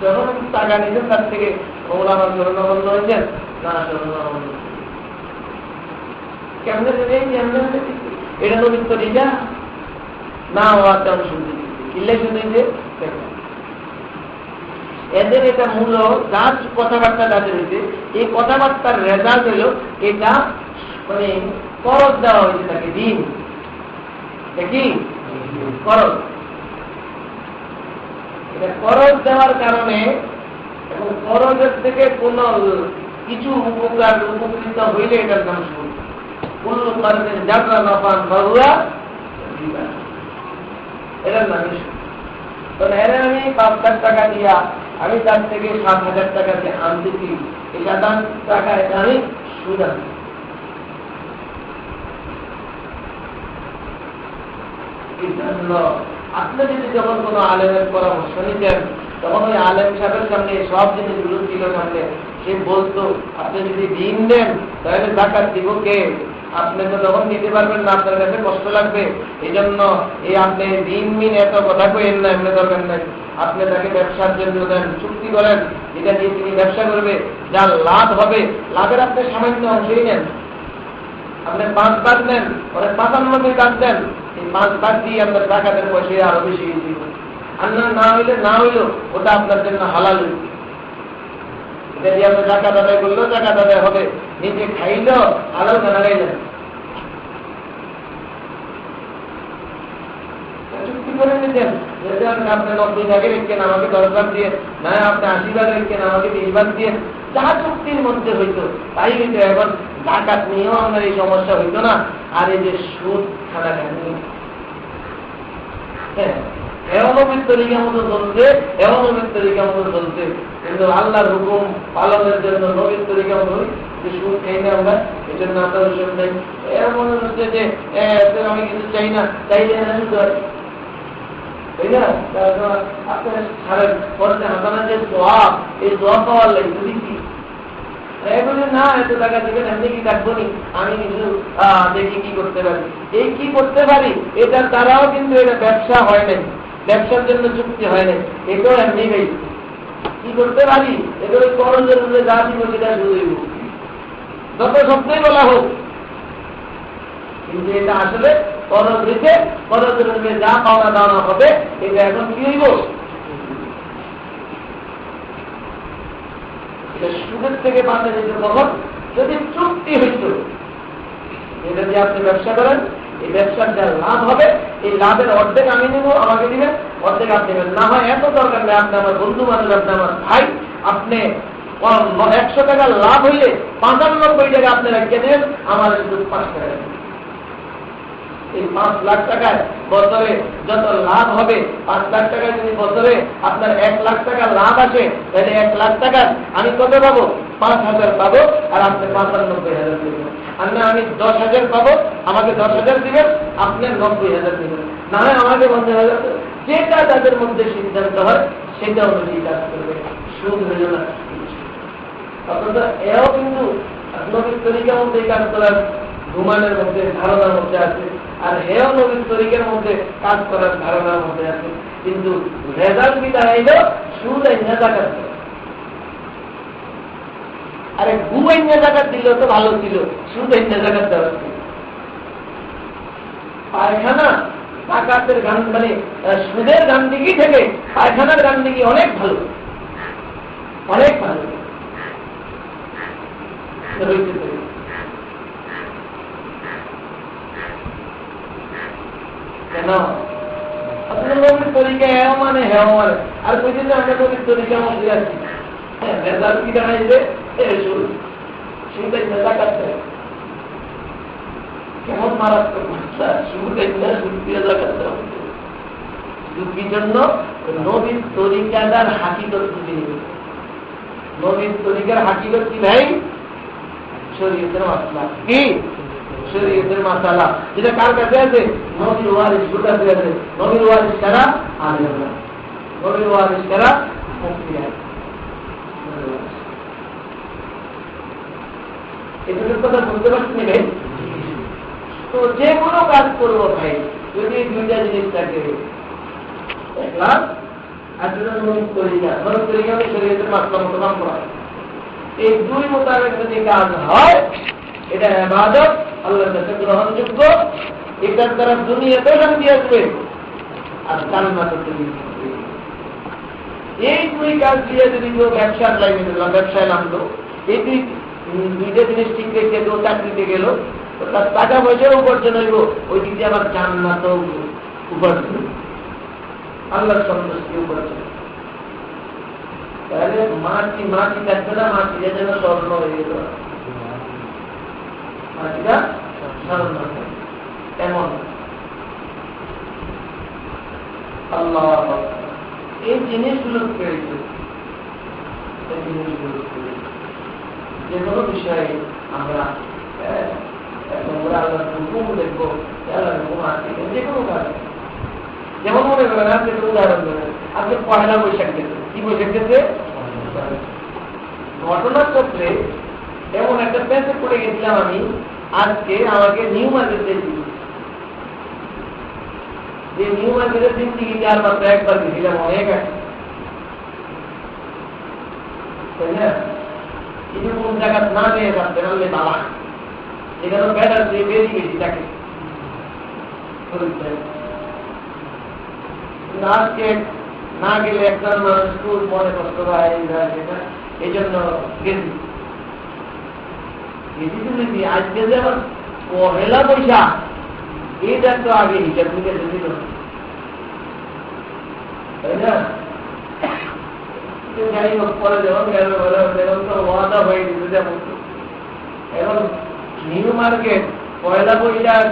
যখন টাকা নিতেন তার থেকে ওলা আমার করোনা বন্ধ হয়েছেন না, কেমনে এটা নবীর তরিকা না, হওয়ার তেমন শুনতে কিনলে শুনেছে। এদের এটা মূল যার কথাবার্তা যাদের হয়েছে, এই কথাবার্তার রেজাল্ট হলো এটা মানে করজ দেওয়া হয়েছে তাকে, দিন কি করজ। এটা করজ দেওয়ার কারণে এবং করজের থেকে কোন কিছু উপকৃত হইলে এটার নাম শুরু কোন কারণে যাত্রা নপান বাবুরা এটার নামে শুরু। এর আমি 5,000 টাকা দিয়া আমি তার থেকে 7,000 টাকা দিয়ে আনতেছি, এই 7,000 টাকা এটা আমি সুদ আনি। আপনি যদি যখন কোন আলেমের পরামর্শ নিতেন, তখন ওই আলেম সাহেবের সামনে সব জিনিসগুলো ছিল সামনে, সে বলতো আপনি যদি দিন দেন তাহলে জাকাত দিব কে? আপনি তো তখন দিতে পারবেন না, আপনার কাছে কষ্ট লাগবে, এই জন্য এই আপনি দিন মিন এত কথা কইেন না, এমনি দরকার নাই, আপনি তাকে ব্যবসার জন্য দেন, চুক্তি করেন, এটা দিয়ে তিনি ব্যবসা করবে, যার লাভ হবে লাভের আপনি সামান্য অংশই নেন। আপনি 5 ভাগ নেন, পরে 95 ভাগ দেন, এই 5 ভাগ দিয়ে আপনার টাকাদের পয়সা আরো বেশি দিব। আর না হইলে না হইলো ওটা আপনার জন্য হালাল হইল। এটা দিয়ে আপনি টাকা আদায় করলেও টাকা আদায় হবে, নিজে খাইলেও হালাল খানা খাইলেন। চুক্তি করে নিতেন, আপনি 90 ভাগে রেখেন আমাকে 10 ভাগ দিয়ে, না আপনি 80 ভাগে রেখেন আমাকে 20 ভাগ দিয়ে, যা চুক্তির মধ্যে হইতো তাই হইতো। এখন জাকাত নিয়েও আপনার এই সমস্যা হইতো না। আর এই যে সুদ খানা খানি, হ্যাঁ এমন তরিকা মতো চলছে, এমন তরিকা মতো চলছে, কিন্তু আল্লাহর হুকুম পালনের জন্য নবীর তরিকা মতো যে সুদ খাই না আমরা, এই জন্য আপনার সুদ নেই। এমন হচ্ছে যে আমি কিছু চাই না, চাইলে না শুধু তাই না? আপনার ছাড়েন পরে হাতানা যে দোয়া, এই দোয়া পাওয়ার লাগে যদি কি এগুলো না এত টাকা দিবেন, এমনি কি কাটবো নি, আমি কিছু দেখি কি করতে পারি। এই কি করতে পারি এটার দ্বারাও কিন্তু এটা ব্যবসা হয় নাই, ব্যবসার জন্য চুক্তি হয় নাই, এটাও এমনি নেই। কি করতে পারি এগুলো করজের মধ্যে যা দিব সেটা শুধু যত শব্দই বলা হোক, কিন্তু এটা আসলে করজ দিতে করজের মধ্যে যা পাওনা দাওয়া হবে এটা এখন কি হইব? সুদের থেকে বাঁচা যেত কখন? যদি চুক্তি হইত, এটা যে আপনি ব্যবসা করেন, এই ব্যবসার যা লাভ হবে এই লাভের অর্ধেক আমি নেব, আমাকে দিবেন, অর্ধেক আপনি নেবেন। না হয় এত দরকার নেই, আপনি আমার বন্ধু মানুষ, আপনি আমার ভাই, আপনি 100 টাকা লাভ হইলে 95 টাকা আপনি রেখে দেবেন, আমার শুধু 5 টাকা। এই 5 লাখ টাকায় বছরে যত লাভ হবে, 5 লাখ টাকায় যদি বছরে আপনার 1 লাখ টাকা লাভ আসে, তাহলে 1 লাখ টাকা আমি কত পাবো? 5,000 পাবো, আর আপনি 95,000 দিবেন। আর না আমি 10,000 পাবো, আমাকে 10,000 দিবেন, আপনার 90,000 দিবেন, না হয় আমাকে 50,000। যেটা তাদের মধ্যে সিদ্ধান্ত হয় সেটা অনুযায়ী কাজ করবে, সুদ হইল না। অথচ এও কিন্তু নবীর তরিকার মধ্যে কাজ করার ঘুমানের মধ্যে ধারণার মধ্যে আছে, আর হেও নবীর তরিকার মধ্যে কাজ করার ধারণার মধ্যে আছে, কিন্তু রেজাল্ট কি দাঁড়াইল? সুদ আইনা জাকাত। আরে ঘু আইনা জাকাত দিলেও তো ভালো ছিল, সুদ আইনা জাকাত দেওয়া ছিল। পায়খানা জাকাতের গান মানে সুদের গান্ধিকি থেকে পায়খানার গান্ধিকি অনেক ভালো, অনেক ভালো। হইতেছে। কেন আপনার নবীর তরিকা হেও মানে আর কইতে যে আমরা নবীর তরিকা মধ্যে আছি। হ্যাঁ, মেজাল কি দাঁড়াইছে শুরুটাই মেজা কাটতে কেমন মারাত্মক মাত্রা, শুরুটাই মেজা কাটতে হবে। কি জন্য? নবীর তরিকাটার হাকিকত বুঝে নিবে। নবীর তরিকার হাকিকত কি ভাই? শরীয়তের মাসলা। কি শরীয়তের মাসালা? যেটা কার কাছে আছে? নবীর ওয়ারিস কাছে আছে। নবীর ওয়ারিস কারা? আলেম। নবীর ওয়ারিস কারা? মুফতি। এগুলোর কথা বলতে পারছি না ভাই। তো যে কোনো কাজ করবো ভাই, যদি দুইটা জিনিস থাকে, একলাম আর দুটো নবীর তরিকা। নবীর তরিকা হচ্ছে শরীয়তের মাসলা মতো কাম করা। এই দুই মোতাবেক যদি কাজ হয়, এটা ইবাদত, আল্লাহর কাছে গ্রহণযোগ্য। এটার দ্বারা দুনিয়াতেও শান্তি আসবে আর জান্নাতে চলে যাবে। এই দুই কাজ দিয়ে যদি কেউ ব্যবসার লাইনে দিলাম, ব্যবসায় নামলো, এই দুইটা জিনিস ঠিক রেখে কেউ চাকরিতে গেল, তার টাকা পয়সাও উপার্জন হইব, ওই দিক দিয়ে আবার জান্নাতও উপার্জন, আল্লাহর সন্তুষ্টি উপার্জন। তাহলে মাটি থাকবে না, মাটি যেন স্বর্ণ হয়ে গেল, মাটিটা স্বর্ণ এমন। আল্লাহ এই জিনিসগুলো পেয়েছে, যে কোনো বিষয়ে আমরা আল্লাহর হুকুম দেখবো, আল্লাহর হুকুম আসছে যে কোনো কাজ। যেমন মনে করেন, আপনি উদাহরণ দেবেন, আপনি পয়লা বৈশাখ গেছে, কি বৈশাখ গেছে? ঘটনার চক্রে এমন একটা প্যাসে পড়ে গেছিলাম আমি, আজকে আমাকে নিউ মার্কেট দেখি, যে নিউ মার্কেটের দিন টিকিট আর মাত্র একবার গেছিলাম, অনেক আছে, তাই না? কিন্তু কোন জায়গা না নিয়ে যাচ্ছে নাহলে বাবা এখানে ব্যাটার দিয়ে বেরিয়ে গেছি তাকে। আজকে না গেলে একজন মানুষ খুব মনে কষ্ট হয়, এই জন্য গেছি। আজকে যে আমার পহেলা পয়সা, এইটা তো আগে হিসাব নিকে দিল, তাই না? যাই হোক, পরে যখন গেল তো ওয়াদা হয়ে গেছে। যেমন এখন নিউ মার্কেট পয়লা বৈশাখ,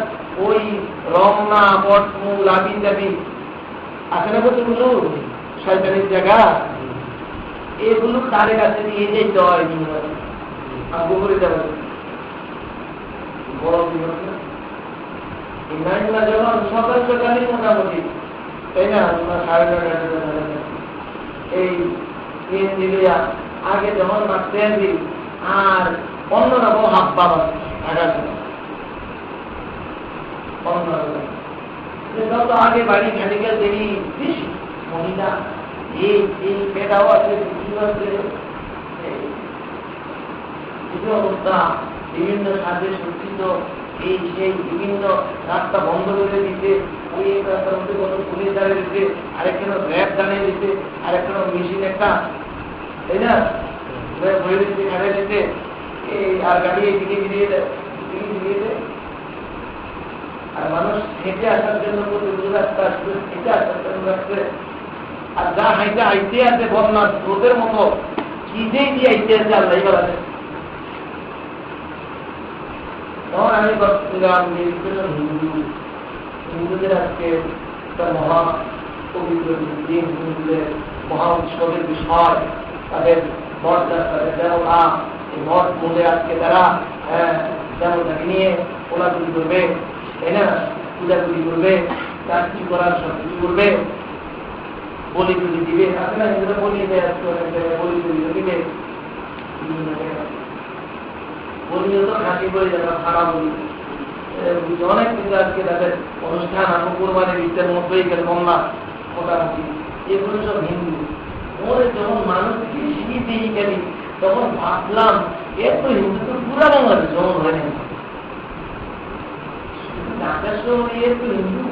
ওই রমনা, পটমূল, আবিন দাবি আছে না কতগুলো শয়তানির জায়গা, এগুলো তারে কাছে নিয়ে যেতে হয়। নিউ মার্কেট আবু করে যাবে বড় বিপদ না? এই নাইনগুলা যখন সকাল সকালই মোটামুটি, তাই না, 9:30 এই দিলিয়া আগে যখন মারতে আসি, আর অন্যরকম হাত পা যত আগে বাড়ি খানিকাল দেরি বেশি মহিলা, এই পেটাও আছে, অবস্থা, বিভিন্ন সাজে সজ্জিত, এই সেই বিভিন্ন রাস্তা বন্ধ করে দিতে, ওই রাস্তার মধ্যে কত পুলিশ দাঁড়িয়ে দিতে, আরেকখানে র্যাব দাঁড়িয়ে দিতে, আরেকখানে মেশিন একটা, তাই না, বয়ে দিতে, খাড়ে দিতে, আর গাড়ি এদিকে ফিরিয়ে দেয়। আর মানুষ হেঁটে আসার জন্য রাস্তা আসবে, হেঁটে আসার জন্য আসবে। আর যা হাইতে আইতে আছে বন্যা স্রোতের মতো, কি দিয়ে আইতে আছে আল্লাহ বলা। তখন আমি ভাবছিলাম হিন্দুদের আজকে একটা মহা পবিত্র দিন, হিন্দুদের মহা উৎসবের বিষয়, তাদের মঠটা, তাদের দেবতা, এই মঠ মূলে আজকে তারা দেবতাকে নিয়ে কোলাকুলি করবে, তাই না, পূজাপুজি করবে, তার কি করার সব কিছু করবে, বলি টুলি দিবে, আসলে হিন্দুরা বলি দেয়, বলি টুলি দিবে, বলিও তো খাঁটি বলি, যারা খারাপ বলি অনেক কিন্তু আজকে তাদের অনুষ্ঠান আমি কোরবানির ঈদের মধ্যেই গেল কমলা মোটামুটি, এগুলো সব হিন্দু। ওরে যখন মানুষকে শিখি গেলি তখন ভাবলাম এর তো হিন্দু তো পুরা বাংলাদেশ যেমন হয় না, ঢাকার শহরে এর তো হিন্দু,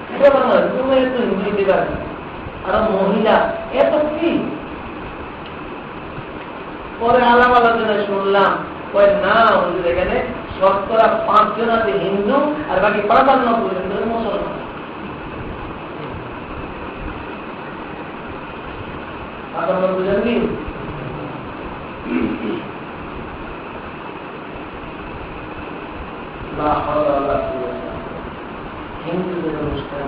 পুরা বাংলাদেশ তুমি এত হিন্দু দিতে পারবে। আর মহিলা এত কি, পরে আলাপ আলোচনায় শুনলাম না হুজুর, এখানে ৫ জন আছে হিন্দু আর বাকি ৯৫% মুসলমান। আপনার বুঝেন কি? হিন্দুদের অনুষ্ঠান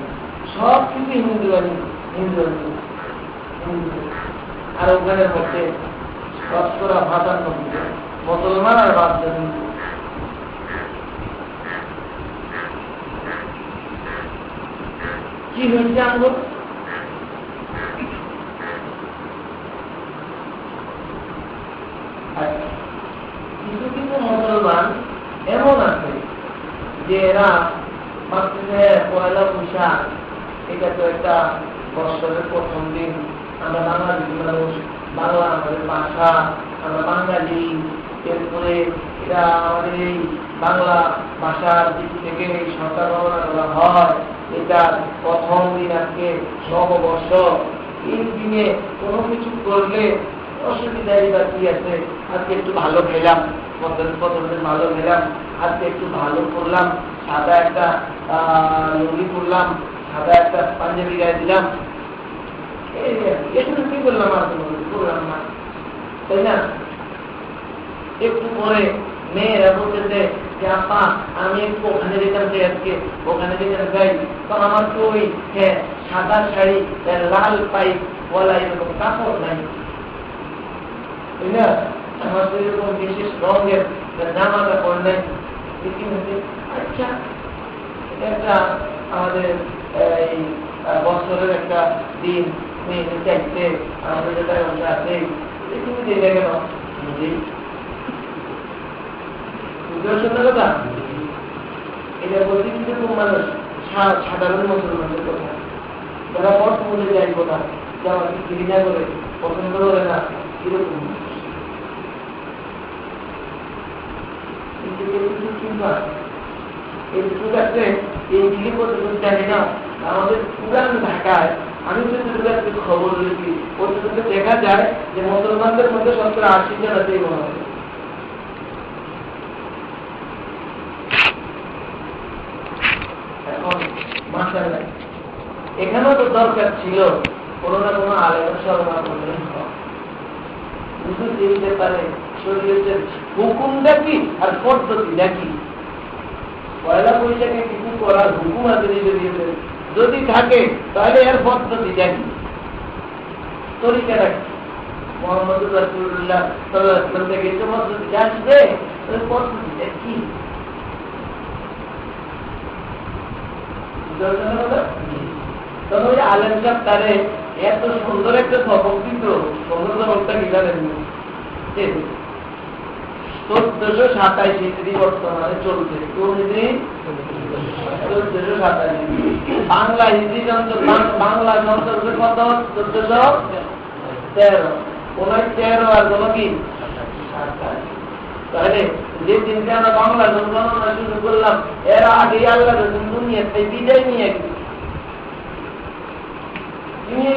সব কিছু হিন্দু হিন্দু হিন্দু, আর ওখানের মধ্যে ৫৫% মুসলমান আর ৫ জন হিন্দু। কি হয়েছে আমগো? কিছু কিছু মুসলমান এমন আছে যে এরা পয়লা বৈশাখ, এটা তো একটা বছরের প্রথম দিন, আমরা বাঙালি মানুষ, বাংলা আমাদের ভাষা, আমরা বাঙালি, এরপরে এটা আমাদের এই বাংলা ভাষার দিক থেকে সরকার গণনা করা হয়, এটা প্রথম দিন আজকে নববর্ষ। এই দিনে কোনো কিছু করলে অসুবিধাই বা কি আছে? আজকে একটু ভালো খেলাম, প্রথমদিন ভালো খেলাম, আজকে একটু ভালো করলাম, সাদা একটা লুঙ্গি করলাম, সাদা একটা পাঞ্জাবি গায়ে দিলাম, এটুকু কি করলাম? আর করলাম না, তাই না? একটু পরে মেয়েরা বলতেছে যে আপা আমি একটু ওখানে যেতাম, যে আজকে ওখানে যেতাম যাই, তো আমার তো ওই সাদা শাড়ি লাল পাইপ বলা এরকম কাপড় নাই, তাই না? আমার তো এরকম বিশেষ রঙের জামা কাপড় নাই। আচ্ছা, এটা একটা আমাদের এই বছরের একটা দিন, মেয়েদের চাইতে আমাদের যেটা আছে, তুমি দিলে কেন? কথা এটা বলতে কিন্তু মানুষ সাধারণ মুসলমানদের কথা, যারা পথ মধ্যে যায় কথা, যারা ঘৃণা করে, পছন্দ করে না, কিরকম আমাদের পুরান ঢাকায় আমি যদি খবর লিখি, ওই দেখা যায় যে মুসলমানদের মধ্যে ৭০-৮০ জন আছে মনে হয়। এখন মাশাআল্লাহ এখানেও তো দরকার ছিল কোনো না কোনো আলেমের সরকার বুঝতে দিতে পারে শরীয়তের হুকুমটা কি আর পদ্ধতিটা কি। পয়লা বৈশাখে কিছু করার হুকুম আছে যদি থাকে, তাহলে এর পদ্ধতিটা কি, তরিকাটা কি? মোহাম্মদ রাসূলুল্লাহ সাল্লাল্লাহু আলাইহি ওয়াসাল্লাম থেকে যে পদ্ধতিটা আসবে, ওই পদ্ধতিটা কি? তবে ওই আলেম সাহেব তারে এত সুন্দর একটা সবক দিত, সুন্দর সবকটা কি জানেন? ১৪২৭ হিজরি বর্তমানে চলছে, কোন হিজরি? ১৪২৭। বাংলা হিজরি যন্ত্র, বাংলা যন্ত্র কত? ১৪১৩। কোন ১৩ আর কোন কি ২৭। তাহলে যে দিনকে আমরা বাংলা যন্ত্র শুরু করলাম, এর আগে আল্লাহ দুনিয়াতে বিদায় নিয়ে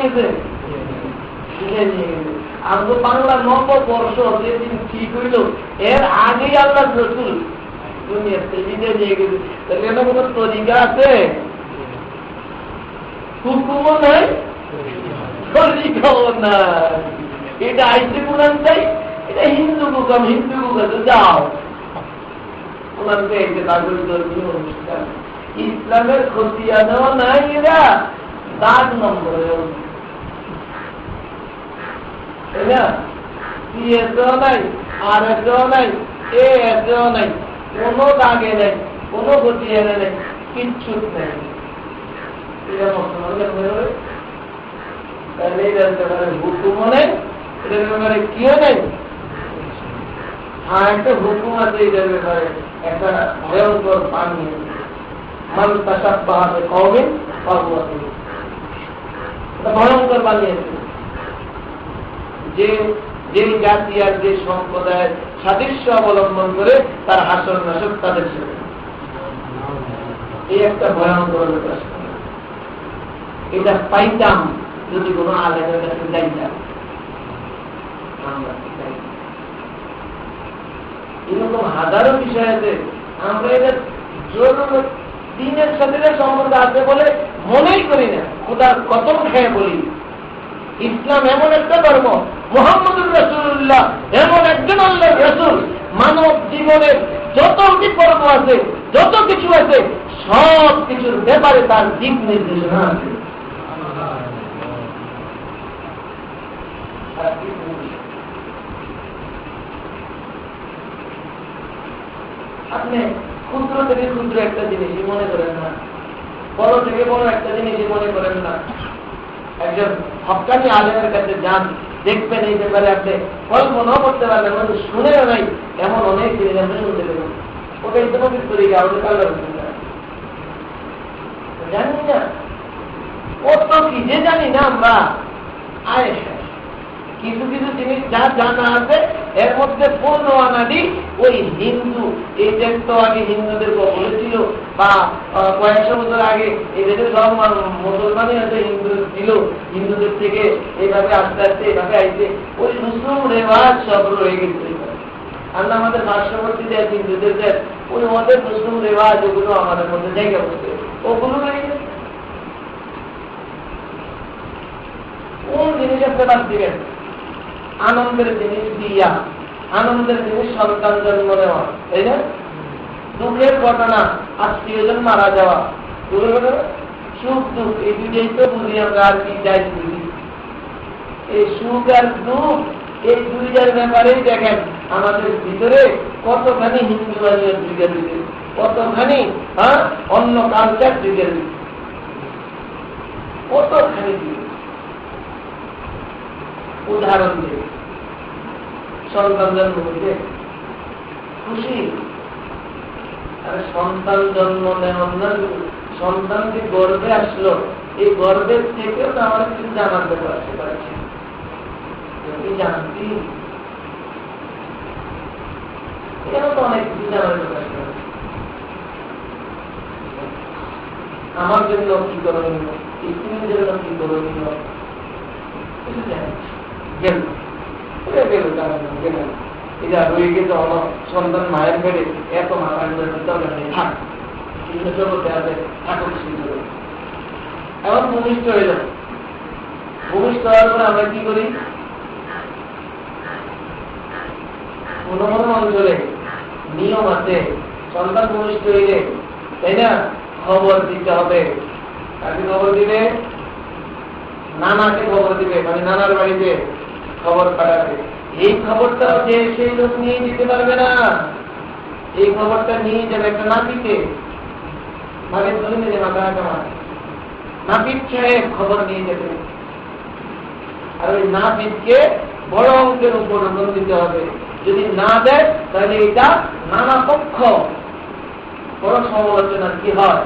গেছে, আমরা বাংলা নববর্ষ যেদিন ঠিক হইল, এর আগেই আল্লাহ রসুল দুনিয়াতে বিদায় নিয়ে গেছে। তাহলে এটা কোনো তরিকা আছে? হুকুমও নাই, তরিকাও নাই। এটা আইসে কোরআন চাই, এটা হিন্দু হুকুম, হিন্দু হুকুম যাও কোরআন চাইছে নাগরিক ধর্মীয় অনুষ্ঠান। ইসলামের খতিয়ানও নাই, এরা দাগ নম্বরে নাই, আর নাই, নাই, কোনো দাগে নেই, কোনো খতিয়ানে নেই, কিচ্ছু নেই। এটা হুকুমও নেই, এটার ব্যাপারে কিও নেই। হ্যাঁ, একটা হুকুম আছে এটার ব্যাপারে, একটা ভয়ঙ্কর পানি ভয়ঙ্কর বানিয়েছে, যে জাতি আর যে সম্প্রদায়ের সাদৃশ্য অবলম্বন করে তার হাসর নাসর তাদের সাথে, এই একটা ভয়ঙ্কর ব্যাপার। এটা পাইতাম যদি কোনো আলেমের কাছে যাইতাম। এরকম হাজারো বিষয় আছে। আমরা এটা দিনের সাথে সম্বন্ধ আছে বলে মনেই করি না, খোদার কসম খেয়ে বলি। ইসলাম এমন একটা ধর্ম, মুহাম্মদুর রাসূলুল্লাহ এমন একজন আল্লাহর রাসূল, মানব জীবনের যত বিপর্ব আছে, যত কিছু আছে, সব কিছুর ব্যাপারে তার দিক নির্দেশনা আছে। আপনি ক্ষুদ্র থেকে ক্ষুদ্র একটা জিনিসই মনে করেন না, বড় থেকে বড় একটা জিনিসই মনে করেন না। একজন হক্কানি আলেমের কাছে যান, দেখবেন এই ব্যাপারে আপনি কল্পনাও করতে পারবেন, মানে শুনেও নাই এমন অনেক জিনিস আপনি শুনতে পারবেন। ওকে এই তোমাকে তরিকা ওদের কাল্লা জানি না, কত কি যে জানি না আমরা। আয়েশা কিছু কিছু জিনিস যা জানা আছে এর মধ্যে পূর্ণ আনাদি ওই হিন্দু, এই দেশ তো আগে হিন্দুদের কবলে ছিল, বা কয়েকশো বছর আগে এই দেশের সব মুসলমানই হয়তো হিন্দু ছিল, হিন্দুদের থেকে এইভাবে আস্তে আস্তে এইভাবে আইছে, ওই রুসুম রেওয়াজ সব রয়ে গেছে। আর আমাদের পার্শ্ববর্তী দেশ হিন্দুদের দেশ, ওই ওদের রুসুম রেওয়াজ ওগুলো আমাদের মধ্যে জায়গা বসছে, ওগুলো রয়ে গেছে। কোন জিনিস আপনি বাদ দিবেন? আনন্দের জিনিস দিয়া, আনন্দের জিনিস সন্তান জন্ম নেওয়া, তাই না? দুঃখের ঘটনা, আত্মীয়জন মারা যাওয়া, সুখ দুঃখ, এই দুইটাই তো বুঝি আমরা, আর কি যাই বুঝি। এই সুখ আর দুঃখ এই দুইটার ব্যাপারেই দেখেন আমাদের ভিতরে কতখানি হিন্দুবাদীর দিকে দিকে, কতখানি অন্য কালচার দিকে দিকে, কতখানি দিকে। উদাহরণ দিয়ে সন্তান জন্ম হইতে খুশি, আর সন্তান জন্ম নেওয়ার না, সন্তান যে গর্বে আসলো, এই গর্বের থেকেও তো আমার কিছু জানার ব্যাপার আসতে পারছে। জানতি এখানে তো অনেক কিছু জানার ব্যাপার আসতে পারছে। আমার জন্য কি করণীয়, স্ত্রীর জন্য কি করণীয়, কিছু জানি গেল গেল গেল। এটা রয়ে গেছে হলো সন্তান মায়ের পেটে, এত মাথা থাক জগতে আছে, ঠাকুর সুন্দর। এখন ভূমিষ্ঠ হয়ে যাবে, ভূমিষ্ঠ হওয়ার পরে আমরা কি করি? কোন কোন অঞ্চলে নিয়ম আছে, সন্তান ভূমিষ্ঠ হইলে, তাই না, খবর দিতে হবে। কাকে খবর দিবে? নানাকে খবর দিবে, মানে নানার বাড়িতে খবর পাঠাবে। এই খবরটা যে সেই লোক নিয়ে যেতে পারবে না, এই খবরটা নিয়ে যাবে একটা নাপিতে, মানে ধরে নিয়ে যাবে নাপিত সাহেব খবর নিয়ে যাবে। আর ওই নাপিতকে বড় অঙ্কের উপর ওজন দিতে হবে। যদি না দেয় তাহলে এটা নানা পক্ষ বড় সমালোচনার কি হয়।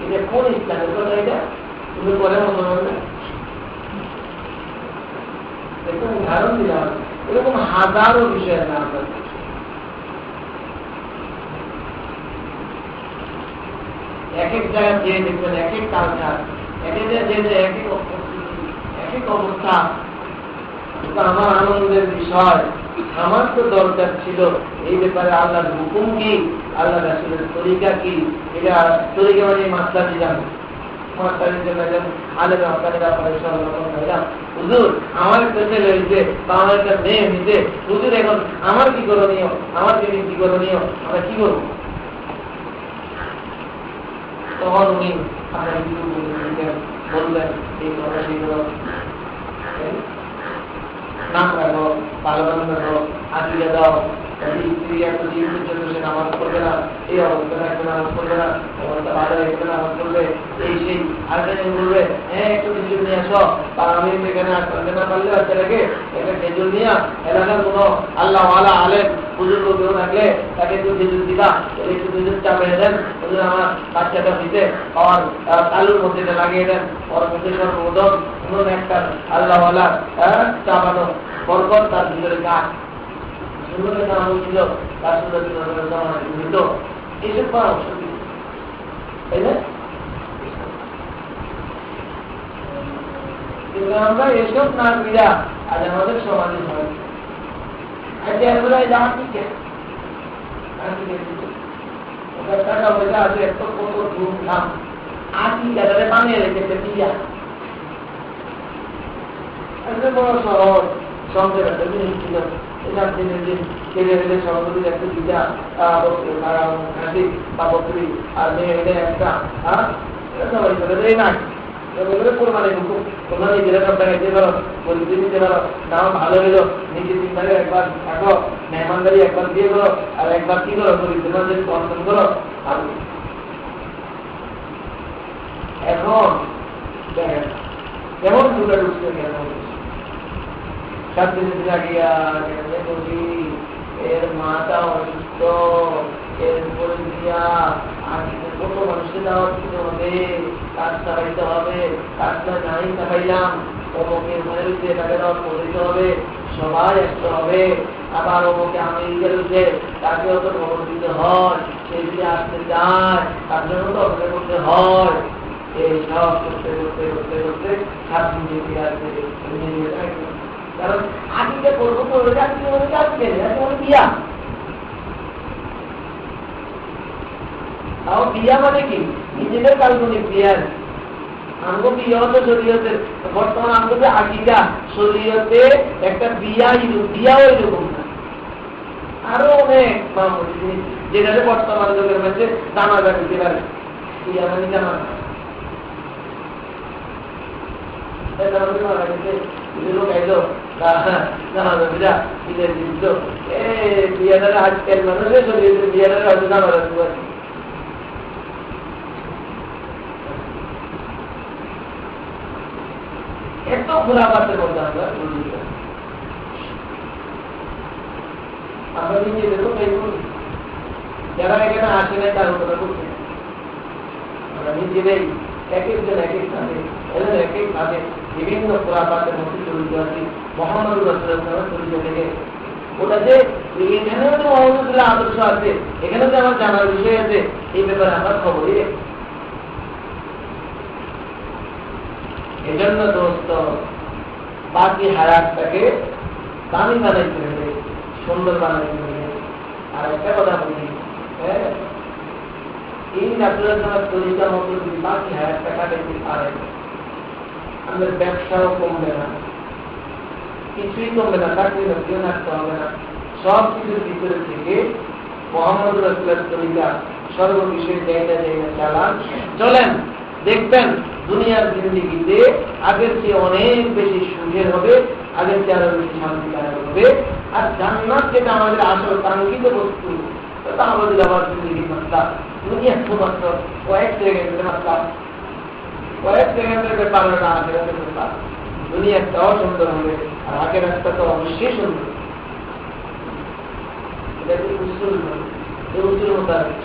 এটা কোন ইসলামের কথা? এটা তুমি বলে মতো বলবে, এরকম উদাহরণ দিলাম। এরকম হাজারো বিষয়ের নাম আছে। এক এক জায়গায় যে দেখবেন এক এক কালচার, এক এক জায়গায় এক এক অবস্থা। আমার আনন্দের বিষয়, আমার তো দরকার ছিল এই ব্যাপারে আল্লাহর হুকুম কি, আল্লাহ রাসূলের তরিকা কি, এটা তরিকা মানে মাসলা দিলাম। আমার একটা ছেলে হয়েছে বা আমার একটা মেয়ে হয়েছে, হুজুর এখন আমার কি করণীয়, আমার জিনিস কি করণীয়, আমরা কি করবো? তখন উনি বললেন এই কথা সেগুলো নাম রাখো, ভালো ভালো রাখো, আজকে দাও। স্ত্রী একটা জীবনের জন্য সে নামাজ পড়বে না, এই অবস্থাটা একটা নামাজ পড়বে না, অবস্থা ভালো একটা নামাজ পড়বে, এই সেই আরেকটা বলবে হ্যাঁ একটু খেজুর নিয়ে আসো, বা আমি এখানে আসতে না পারলে বাচ্চাটাকে একটা খেজুর নিয়ে এলাকার কোনো আল্লাহ আলা আলেম বুজুর্গ কেউ থাকলে তাকে একটু খেজুর দিবা, একটু খেজুর চাপিয়ে দেন, ওদের আমার বাচ্চাটা দিতে আমার আলুর মধ্যে লাগিয়ে দেন, ওর মধ্যে সর্বপ্রথম কোন একটা আল্লাহ আলা চাপানো বরকত তার ভিতরে গাছ ছিল, তার সাথে এইসব পরামর্শ দিল, তাই না? কিন্তু আমরা এসব না দিলা আজ আমাদের সমাজে হয় আচ্ছা এগুলো দাম দিচ্ছে টাকা পয়সা আছে এত কত ধুমধাম আশি টাকাতে বানিয়ে রেখেছে বিয়া বড় শহর সঙ্গের একটা জিনিস ছিল এখান থেকে যে ছেলে মেয়ে সভাপতির একটা বিটা বা বকরি আর মেয়ে একটা সবাই চলে যায় না কোরবানি ঢুকুক তোমরা নিজেরা সব টাকা দিতে পারো পরিস্থিতি দিতে পারো দাম ভালো হইলো নিজের চিন্তাকে একবার থাকো মেহমানদারি একবার দিয়ে করো আর একবার কি করো পরিস্থিতি কন্ট্রোল করো আর এখন দেখেন কেমন দুটা ঢুকছে কেমন 7 দিন লাগিয়া এর মাথা অসুস্থ এরপরে দিয়া আজকে কত মানুষকে দেওয়া দিতে হবে কাজ চালাইতে হবে কাজটা নাই চালাইলাম অমুকের মনে রয়েছে তাকে দেওয়া দিতে হবে সবাই একটা হবে আবার অমুকে আমেরিকা রয়েছে তাকেও তো খবর দিতে হয় সে যদি আসতে চায় তার জন্য তো অপেক্ষা করতে হয় এই সব করতে করতে করতে করতে 7 দিন যেতে আসবে কারণ আজকে করবো তো আসবে বিয়া তাও বিয়া মানে কি নিজেদের কাল্পনিক বিয়ার আমগো বিয়া তো শরীয়তে বর্তমান আমগো যে আকিকা শরীয়তে একটা বিয়াও এরকম না আরো অনেক মামুলি জিনিস যেটাতে বর্তমান যুগের মধ্যে জানাজা দিতে পারে বিয়া মানে জানাজা লোক আইলো জানাজা বিরা ঈদের দিন তো বিয়াদারে আজকাল মানুষের শরীয়তে বিয়াদারে হয়তো জানাজা দিতে এত ঘোরাবাতের মধ্যে আমরা নিজেদেরও যারা এখানে আসে না তার কথা করছে আমরা নিজেরাই এক একজন এক এক ভাবে এক এক ভাবে বিভিন্ন ঘোরাবাতের মধ্যে জড়িত আছি মোহাম্মদ রাসূলুল্লাহ জড়িত থেকে ওটা যে এখানেও যে মোহাম্মদুল্লাহ আদর্শ আছে এখানেও যে আমার জানার বিষয় আছে এই ব্যাপারে আমার খবরই এজন্য দোস্ত বাকি হায়াতটাকে দামি বানাইতে হবে সুন্দর বানাইতে হবে আর একটা কথা বলি এই রাসূলুল্লাহ তরিকার মতো যদি বাকি হায়াতটা কাটাইতে পারে আমাদের ব্যবসাও কমবে না কিছুই কমবে না চাকরি বাকরিও থাকতে হবে না সব কিছুর ভিতরে থেকে মুহাম্মদ রাসূলুল্লাহ তরিকা সর্ববিষয়ে জায়গা জায়গা চালান চলেন দেখবেন দুনিয়ার জিন্দেগিতে আগের চেয়ে অনেক বেশি সুখের হবে আগের চেয়ে আরো বেশি শান্তিদায়ক হবে আর জান্নাত যেটা আমাদের আসল কাঙ্ক্ষিত বস্তু তা আমাদের আবার জিন্দেগির মাত্রা দুনিয়া তো মাত্র কয়েক সেকেন্ডের মাত্রা কয়েক সেকেন্ডের ব্যাপার না আগের ব্যাপার দুনিয়াটাও সুন্দর হবে আর আগের রাস্তা তো অবশ্যই সুন্দর এটা কি উসুল এই উসুল মোতাবেক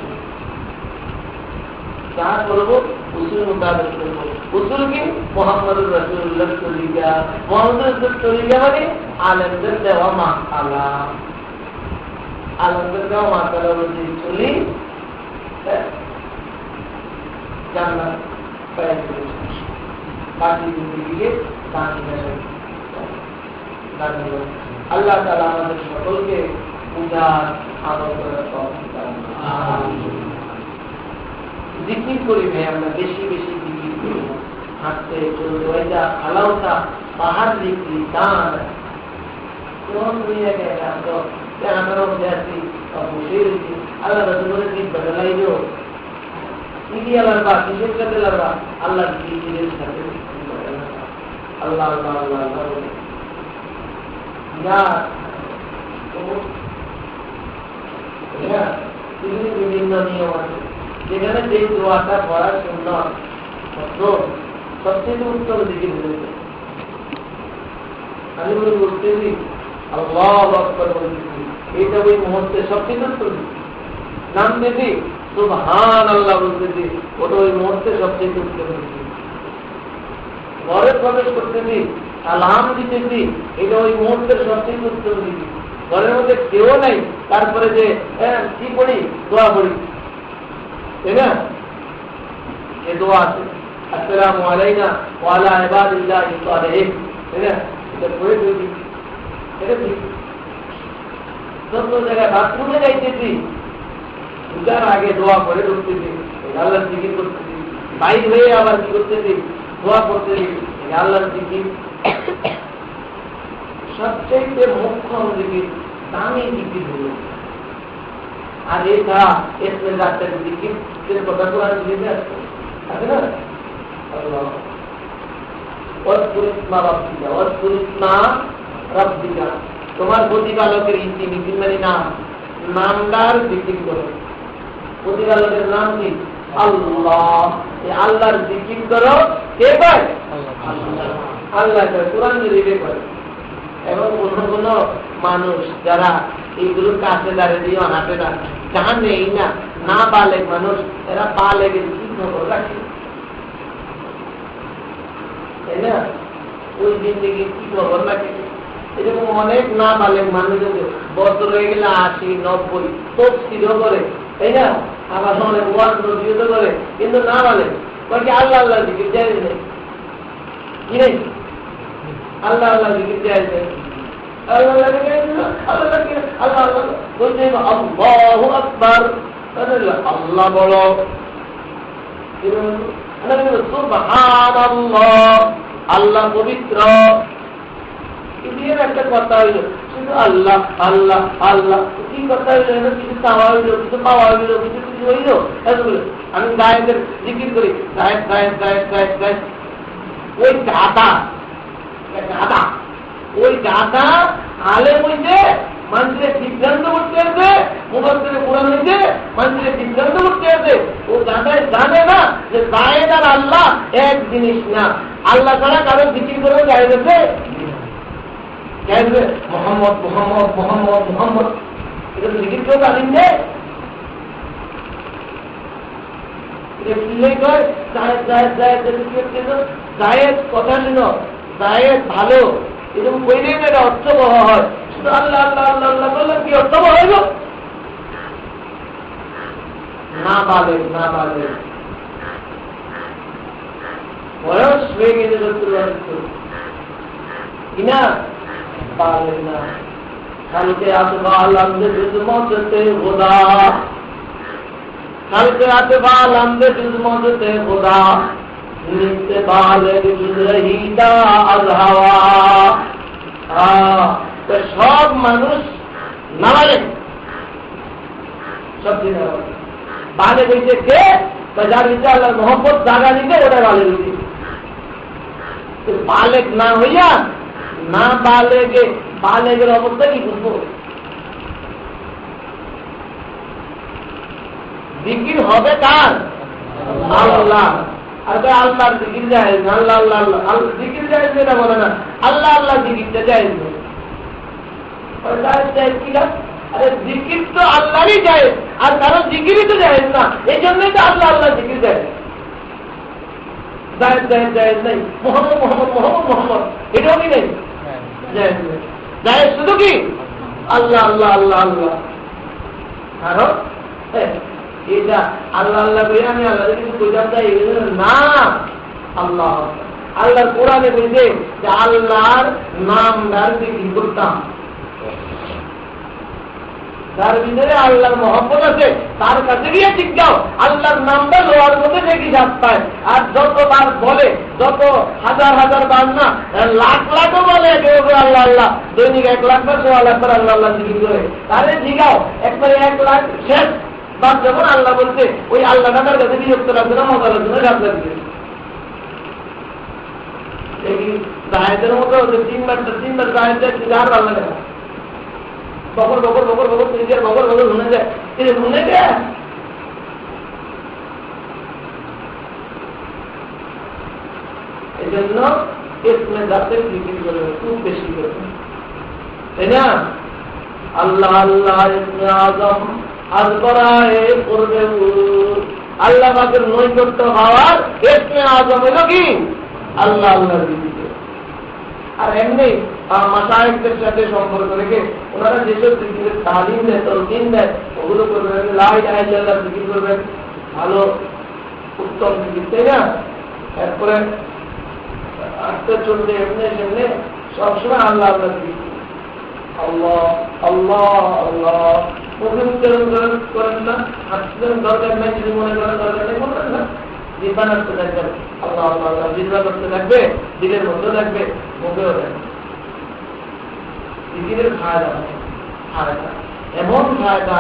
যা করবো উসুল মোতাবেক করবো উসুল কি মুহাম্মদুর রাসূলুল্লাহ তরিকা মুহাম্মদুর তরিকা মানে আলেমদের দেওয়া মাসালা আলেমদের দেওয়া মাসালা অনুযায়ী চলি জান্নাত পাই বাকি জিন্দেগিকে আল্লাহ তাআলা আমাদের সকলকে পূজার আমল করার তৌফিক দান করুন জিকির করি ভাই আমরা বেশি বেশি জিকির করি হাঁটতে চলতে ওইটা আলাউটা পাহাড় দিকে দান কোন দুনিয়া কে আসো আমরা যাচ্ছি বসে রয়েছি আল্লাহ রাসূলের দিন বদলাইলো কি আল্লাহর বাত কিসের সাথে লাগা আল্লাহ জিকিরের সাথে আল্লাহ আল্লাহ আল্লাহ আল্লাহ না বিভিন্ন নিয়ম আছে যেখানে যে দোয়াটা পড়ার সুন্নাত সবচেয়ে উত্তম দিকে বলেছে আমি বলতেছি আল্লাহু আকবার বলতেছি এটা ওই মুহূর্তে সবচেয়ে উত্তম নাম দিদি সুবহানাল্লাহ বলতেছি ওটা ওই মুহূর্তে সবচেয়ে উত্তম দিকে ঘরে প্রবেশ করতেছি সালাম দিতেছি এটা ওই মুহূর্তের সবচেয়ে উত্তম দিকে ঘরের মধ্যে কেউ নাই তারপরে যে কি পড়ি দোয়া পড়ি তাই না এই দোয়া আছে আসসালামু আলাইনা ওয়া আলা ইবাদিল্লাহি সালিহিন তাই না এটা পড়ে দিই এটা ঠিক যত জায়গায় বাথরুমে যাইতেছি ঢুকার আগে দোয়া করে ঢুকতেছি, আল্লাহর জিকির করতেছি, বাইর হয়ে আবার কি করতেছি, দোয়া করতেছি, আল্লাহর জিকির। সবচেয়ে মুখ্য জিকির, দামি জিকির হল। আর এটা এসে রাতের জিকির কথা তো আর জিজ্ঞেস আছে না, আল্লাহ তোমার প্রতিপালকের ইতি মানে নাম, নামদার জিকির করো। প্রতিপালকের নাম কি? আল্লাহ। আল্লাহর জিকির করো। কে পায়? আল্লাহ করে। কোরআন যদি করে। এবং কোন কোন মানুষ যারা এইগুলোর কাছে দাঁড়িয়ে দিয়ে অনাতে না, জানেই না, না বালেক মানুষ, এরা বালেকের কি খবর রাখে, তাই না? ওই দিন থেকে কি খবর রাখে। এরকম অনেক না বালেক মানুষ বছর হয়ে গেলে 80, 90 তফসিল করে, তাই না? আবার অনেক ওয়াজ নজিয়ত করে, কিন্তু না বালেক কি আল্লাহ আল্লাহ জিকির জায়েজ নেই, কি নেই? আল্লাহ আল্লাহ জিকির জায়েজ নেই। আল্লাহ বলো, আল্লাহ পবিত্র। একটা কথা হইল শুধু আল্লাহ আল্লাহ আল্লাহ, কি কথা হইল? কিছু চাওয়া হইল, কিছু পাওয়া হইল, কিছু কিছু হইল। আমি গায়েদের জিকির করি, গায়েদ গায়েদ গায়েদ গায়েদ গায়েদ। ওই গাদা গাদা, ওই গাদা আলেম হইছে, মানুষের সিদ্ধান্ত করতে আসবে, মুফাসসিরে কোরআন হইছে, মানুষের সিদ্ধান্ত করতে আসবে। ও গাদায় জানে না যে গায়েদ আর আল্লাহ এক জিনিস না। আল্লাহ ছাড়া কারো জিকির করে জায়েজ আছে? মোহাম্মদ মোহাম্মদ মোহাম্মদ মোহাম্মদ, এটা জিকির কেউ তালিম দেয়? জায়েদ কথা শুনো, জায়েদ ভালো, এরকম কইলেই না এটা অর্থবহ হয়। শুধু আল্লাহ আল্লাহ আল্লাহ আল্লাহ বললাম কি অর্থবহ হইল? না পালে না পালে বয়স হয়ে গেছে কিনা পালে না। কালকে আসবা আলমদে খিদমতে খোদা, কালকে আসবা আলমদে খিদমতে খোদা, নিতে বালে রহিদা আল্লাহওয়া। সব মানুষ নামালে, সব দিন বালে বলছে কে? যার নিচে আল্লাহ মোহাম্মদ জাগা নিতে ওটা বালে বলছে। বালেক না হইয়া না বালেগে, বালেগের অবস্থা কি বুঝবো? জিকির হবে কার? আল্লাহ। আর আল্লাহর জিকির যায় না, আল্লাহ আল্লাহ আল্লাহ আল্লাহ জিকির যায় না বলে না, আল্লাহ আল্লাহ জিকিরটা যায় না। আরে জিকির তো আল্লাহরই যায়, আর কারণ জিকিরই তো যায় না, এই জন্যই তো আল্লাহ আল্লাহ জিকির যায়। জায়েজ জায়েজ জায়েজ নাই, মোহাম্মদ মোহাম্মদ মোহাম্মদ মোহাম্মদ এটাও কি নেই? জায়েজ নেই। জায়েজ শুধু কি আল্লাহ আল্লাহ আল্লাহ আল্লাহ। কারণ এটা আল্লাহ আল্লাহ বলে আমি আল্লাহ কিছু বুঝাম চাই না। আল্লাহ আল্লাহর কোরআনে বলছে যে আল্লাহর নাম দ্বার জিকির করতাম, যার ভিতরে আল্লাহর মহব্বত আছে তার কাছে গিয়ে জিজ্ঞাও আল্লাহর নামটা লোয়ার মধ্যে দেখি জাত পায়। আর যতবার বলে, যত হাজার হাজার বার না লাখ লাখও বলে আল্লাহ আল্লাহ, দৈনিক 1 লাখ বার 1.5 লাখ বার আল্লাহ আল্লাহ জিকির করে, তাহলে জিগাও একবারে 1 লাখ শেষ বাদ যখন আল্লাহ বলছে ওই আল্লাহটা তার কাছে বিরক্ত লাগবে না, মজা লাগবে না, গাছ লাগবে। জায়েদের মতো 3 বার জায়েদ আর ভালো লাগে না। বকর বকর বকর বকর নিজের বকর বকর শুনে যায়, শুনে যায়। এই জন্য ইসমে জাতের জিকির করে খুব বেশি করে, তাই না? আল্লাহ আল্লাহ ইসমে আজম আজ করায় করবে আল্লাহ পাকের নৈকট্য হওয়ার ইসমে আজম হলো কি আল্লাহ আল্লাহ জিকির। আর এমনি মাশায়েখদের সাথে সম্পর্ক রেখে ওনারা যেসব জিকিরের তালিম দেয়, তলকিন দেয়, ওগুলো করবেন, লা ইলাহা ইল্লাল্লাহ জিকির করবেন, ভালো উত্তম জিকির, তাই না? এরপরে আস্তে চলতে এমনি সেমনি সবসময় আল্লাহ আল্লাহ জিকির। আল্লাহ আল্লাহ আল্লাহ মুখে উচ্চারণ করেন না, হাসছেন দরকার নাই, যদি মনে করেন দরকার নেই বলবেন না, জিহ্বা নাড়তে থাকবেন, আল্লাহ আল্লাহ আল্লাহ জিহ্বা করতে থাকবে, দিলের মধ্যে থাকবে, মুখেও থাকবে। জিকিরের ফায়দা ফায়দা এমন ফায়দা,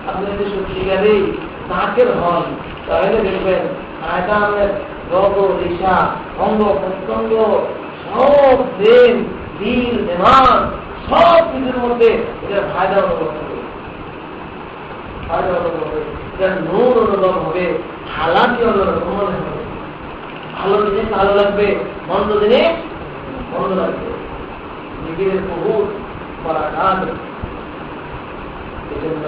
আপনি যদি সত্যিকারেই নাকের হন তাহলে দেখবেন ফায়দা আমাদের রগ রেশা অঙ্গ প্রত্যঙ্গ সব ব্রেন দিল দেমান সব কিছুর মধ্যে এটার ফায়দা অনুভব হবে, ফায়দা অনুভব হবে, এটার নূর অনুভব হবে, হালাতি অন্যরকম মনে হবে, ভালো জিনিস ভালো লাগবে, মন্দ জিনিস মন্দ লাগবে। জিকিরের বহুত বলা কাজ, এই জন্য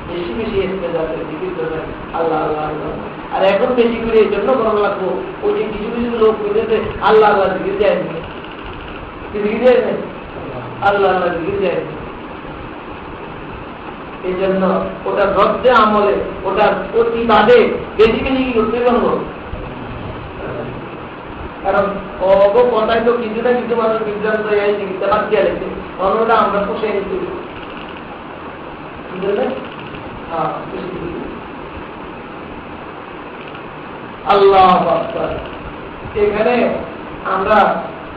বেশি বেশি ইস্তেজাতে জিকির করবেন আল্লাহ আল্লাহ আল্লাহ। আর এখন বেশি করে এই জন্য করা লাগবো, ওই যে কিছু কিছু লোক বুঝেছে আল্লাহ আল্লাহ জিকির যায়নি, জিকির যায়নি, আল্লাহ আল্লাহ জিকির যায়নি। এই জন্য ওটা রদ্দে আমলে, ওটার প্রতিবাদে বেশি বেশি কি করতে পারবো, কারণ অব কথায় তো কিছু না কিছু মানুষ বিভ্রান্ত হয়ে জিকিরটা বাদ দিয়ে লেগেছে, অন্যটা আমরা পোষাই নিতে আল্লাহ। এখানে আমরা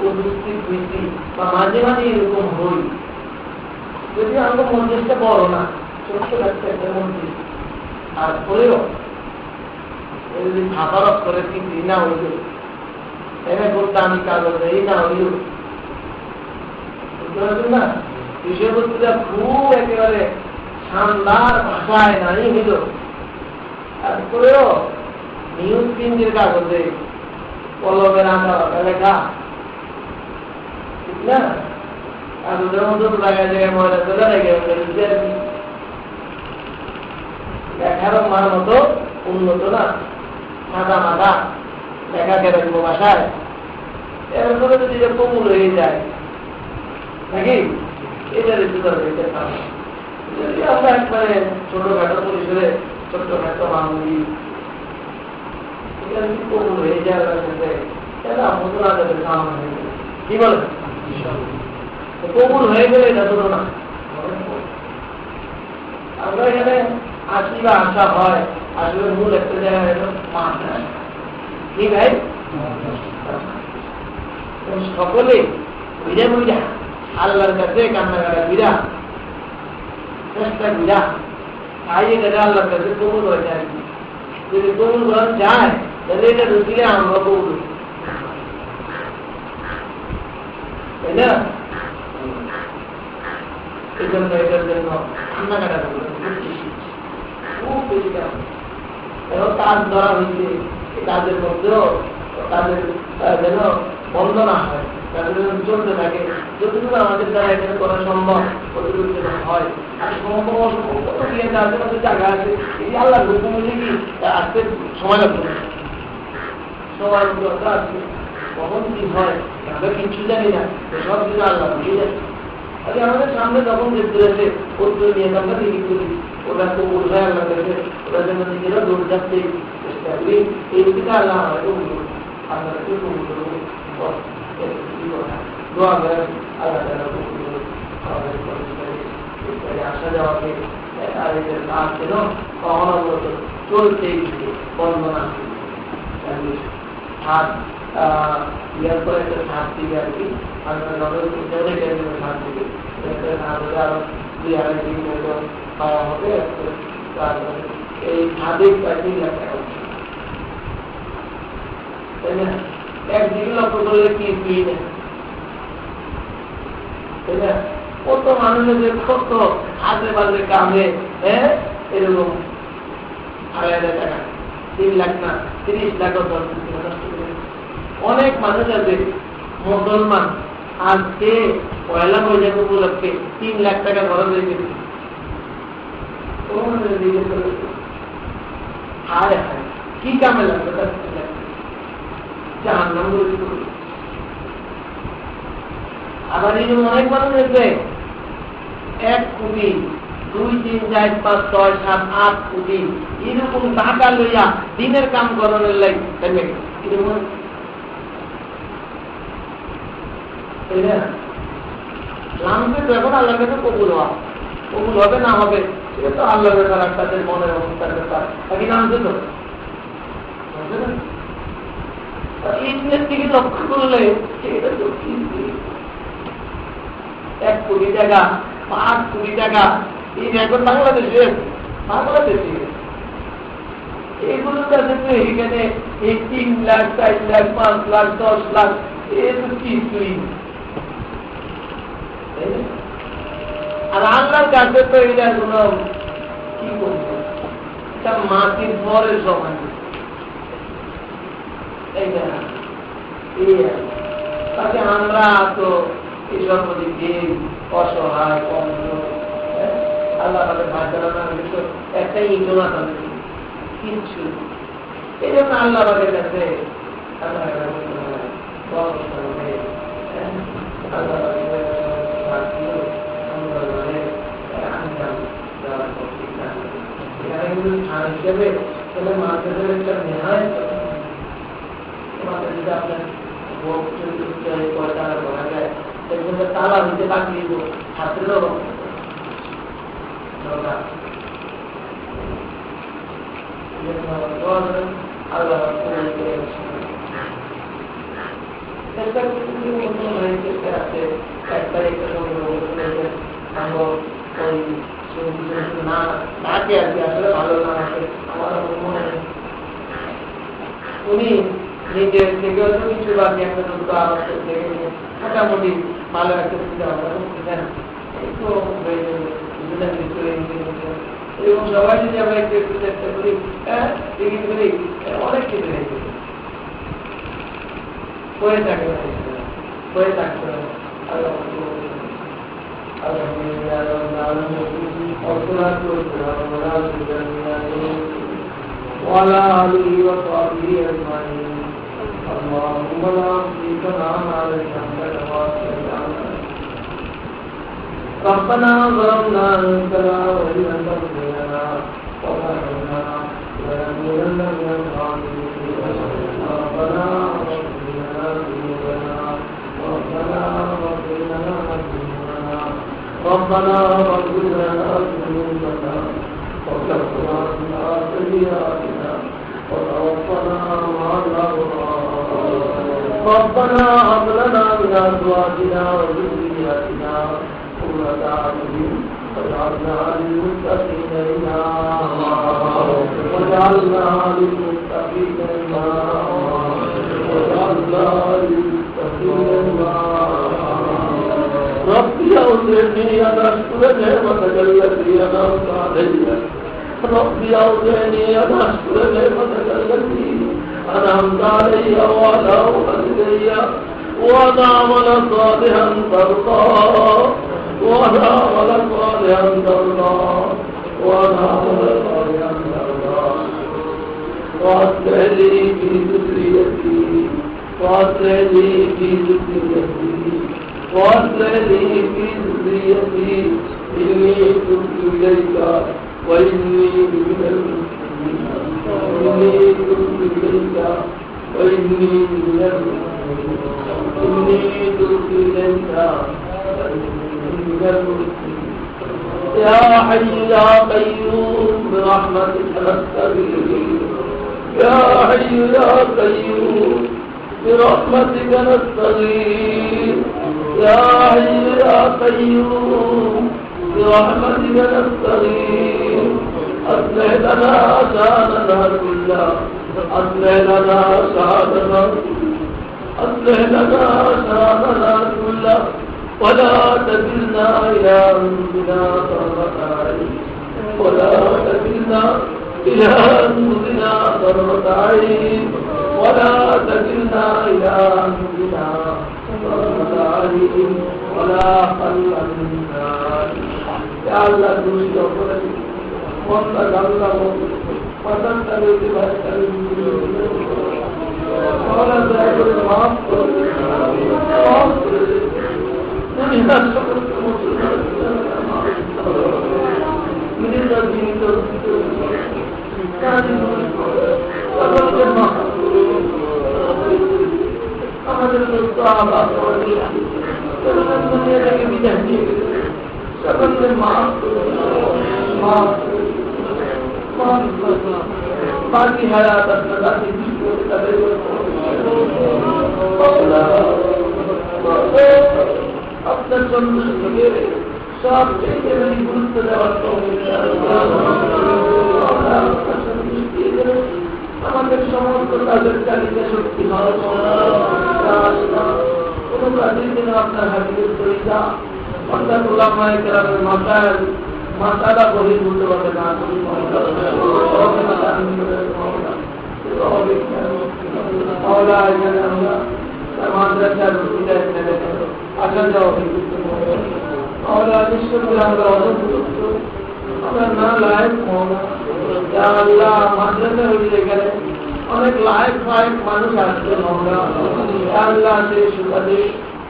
উপস্থিত হয়েছি বা মাঝে মাঝে এরকম হই, যদি আমরা মন্দিরটা বড় না, ছোট্ট একটা মন্দির, আর পরেও যদি ভাবারত করে কিন্তু না হইল, এনে বলতে আমি কাগজ এই না হইল না, বিষয়বস্তুটা খুব একেবারে শানদার ভাষায় নাই হইল, তারপরেও নিউজ প্রিন্টের কাগজে কলমের আঁকা লেখা, ঠিক না, কাগজের মধ্যে জায়গায় জায়গায় ময়লা চলে লেগে লেখার মান মতো উন্নত না, মাথা মাথা লেখা কেন ভাষায়, এরপরে যদি কমুল হয়ে যায় নাকি এটা যদি আমরা একবারে ছোটখাটো পরিসরে ছোট্টখাটো মামুলি এটা যদি কমুল হয়ে যায় তাহলে আপনার আগে সামনে হয়ে যাবে, কি বলেন? কমুল হয়ে গেলে এটা ছোট না। আমরা এখানে আসি বা আসা হয়, আসলে মূল একটা জায়গায় কি ভাই সকলে বুঝা বুঝা আল্লাহর কাছে কান্নাকাটা বিরা চেষ্টা বিরা খাইয়ে গেলে আল্লাহর কাছে কবুল হয়ে যায়। যদি কবুল করা যায় তাহলে এটা ঢুকিলে আমরা কবুল, তাই না? এই জন্য এটার জন্য কান্নাকাটা খুব বেশি কাজ ধরা হয়েছে, কাজের মধ্যেও তাদের যেন বন্ধ না হয়, তাদের যেন চলতে থাকে, যতটুকু আমাদের দ্বারা এখানে করা সম্ভব ততটুকু যেন হয়। আর জায়গা আছে এই আল্লাহ হুকুম কি আসতে সময় লাগবে না, সময় দরকার আছে, কখন কি হয় আমরা কিচ্ছু জানি না, সব কিছু আল্লাহ বুঝে যায়। আরে আমাদের সামনে যখন দেখতে আছে ওদের নিয়ে আমরা কি করি, ওরা তো উঠে আল্লাহ করেছে, ওরা যেন নিজেরা দৌড় যাচ্ছে চেষ্টা করি, এই দিকে আল্লাহ আমাকে আপনাদেরকে কবুল করবো, দোয়া করেন আল্লাহ তাআলা কবুল করুন আমাদের আসা যাওয়াকে, আর এদের কাজ যেন অনবরত চলতেই থাকে, বর্ণনা হাত ইয়ার পরে একটা হাত দিকে আর কি আপনার হাত দিকে আরো 2-2.5 দিন মতো পাওয়া হবে, তারপরে এই হাতেই 3 লাখ টাকা, তাই না? একদিকে লক্ষ্য করলে কি না, তাই না? কত মানুষের কত হাতে বাজে কামে, হ্যাঁ এরকম 2.5 টাকা 3 লাখ না 30 লাখ অনেক মানুষ আছে মুসলমান আজকে পয়লা বৈশাখ উপলক্ষে 3 লাখ টাকা খরচ হয়েছে। হায় হায় কি কামে লাগবে তার জাহান্নাম বলে। আবার এই অনেক মানুষ আছে 1 কোটি 2, 3, 4, 5, 6, 7, 8 কোটি এরকম টাকা লইয়া দিনের কাম করানোর লাগে, নামবে তো এখন আল্লাহর কাছে কবুল হওয়া, কবুল হবে না হবে সেটা তো আল্লাহর ব্যাপার, আর তাদের মনের অবস্থার ব্যাপার। বাকি নামছে তো ইন্দ্রের দিকে লক্ষ্য করলে এটা তো 1 কোটি টাকা 5 কোটি টাকা এই এখন বাংলাদেশে এইগুলোর কাছে তো এখানে এই 3 লাখ 4 লাখ 5 লাখ 10 লাখ এ তো কিছুই। আর আল্লাহর কাছে তো এটা কোনো কি করবো, এটা মাটির পরের সমান। তাকে আমরা তো এই সর্বদিক দিয়ে অসহায় কমজোর, আল্লাহ তাদের ভাগ্যালনা একটাই ইজনা তাদের কিচ্ছু। এই জন্য আল্লাহ বাদের কাছে হিসেবে মার্কেটের একটা নেহায় আপনার বলা যায় সেগুলো তালা দিতে বাকি হাতেরও ভালো না আছে আমার মনে হয় উনি নিজের থেকেও তো কিছু বাকি একটা দুটো আবার মোটামুটি ভালো একটা চিন্তা ভাবনা করতেছেন। এই তো এবং সবাই যদি আমরা একটু একটু চেষ্টা করি অনেক কিছু হয়ে থাকে হয়ে থাকতে হবে। وعلى آله وصحبه أجمعين. اللهم لا شريك لنا عليك ربنا ظلمنا أنفسنا وإن لم تغفر لنا وترحمنا لنكونن من الخاسرين. ربنا اغفر لنا ذنوبنا ربنا اغفر لنا ذنوبنا ربنا اغفر لنا ذنوبنا وكفر عنا سيئاتنا وتوفنا مع الأبرار. ربنا هب لنا من أزواجنا وذرياتنا قرة أعين واجعلنا للمتقين إماما واجعلنا للمتقين إماما واجعلنا للمتقين إماما. ربي أوزعني أن أشكر نعمتك التي أنعمت علي. ربي أوزعني أن أشكر نعمتك التي أنعمت علي وعلى والدي وأن أعمل صالحا ترضاه وأن أعمل صالحا ترضاه وأن أعمل صالحا ترضاه وأصلح لي في ذريتي وأصلح لي في ذريتي وأصلح لي في ذريتي إني تبت إليك وإني من المسلمين. إني تبت إليك وإني من المسلمين. إني تبت إليك وإني من المسلمين. يا حي يا قيوم برحمتك نستغيث. يا حي يا قيوم برحمتك نستغيث. يا حي يا قيوم برحمتك نستغيث. أصلح لنا شأننا كله. أصلح لنا شأننا أصلح لنا شأننا كله ولا تكلنا إلى أنفسنا طرفة عين ولا تكلنا إلى أنفسنا طرفة عين ولا تكلنا إلى أنفسنا طرفة عين ولا قل منا. يا الله تريد أفضل وانت الله وانت تريد ولا تأكل المعصر من الشكر من الذين كان وقد أمر الصحابة দুনিয়া থেকে বিদায় নিয়ে গেছে সকলকে মাফ মাফ बाकी हयात अपना अपना सब गुरुत्व আমাদের সমস্ত কাজের চালিতে শক্তি কোন কাজের জন্য আপনার হাজির করিতা অর্থাৎ ওলামায়ে কেরামের মাথায় মাতারা বহির্ভূত হবে না মাদ্রাসার আসা যাওয়া আমরা অনুভূত আমরা না লায়ক আল্লাহ মাদ্রাসা হইলে গেলে অনেক লায়ক ফায়ক মানুষ আসবে আল্লাহ সেই সুবাদে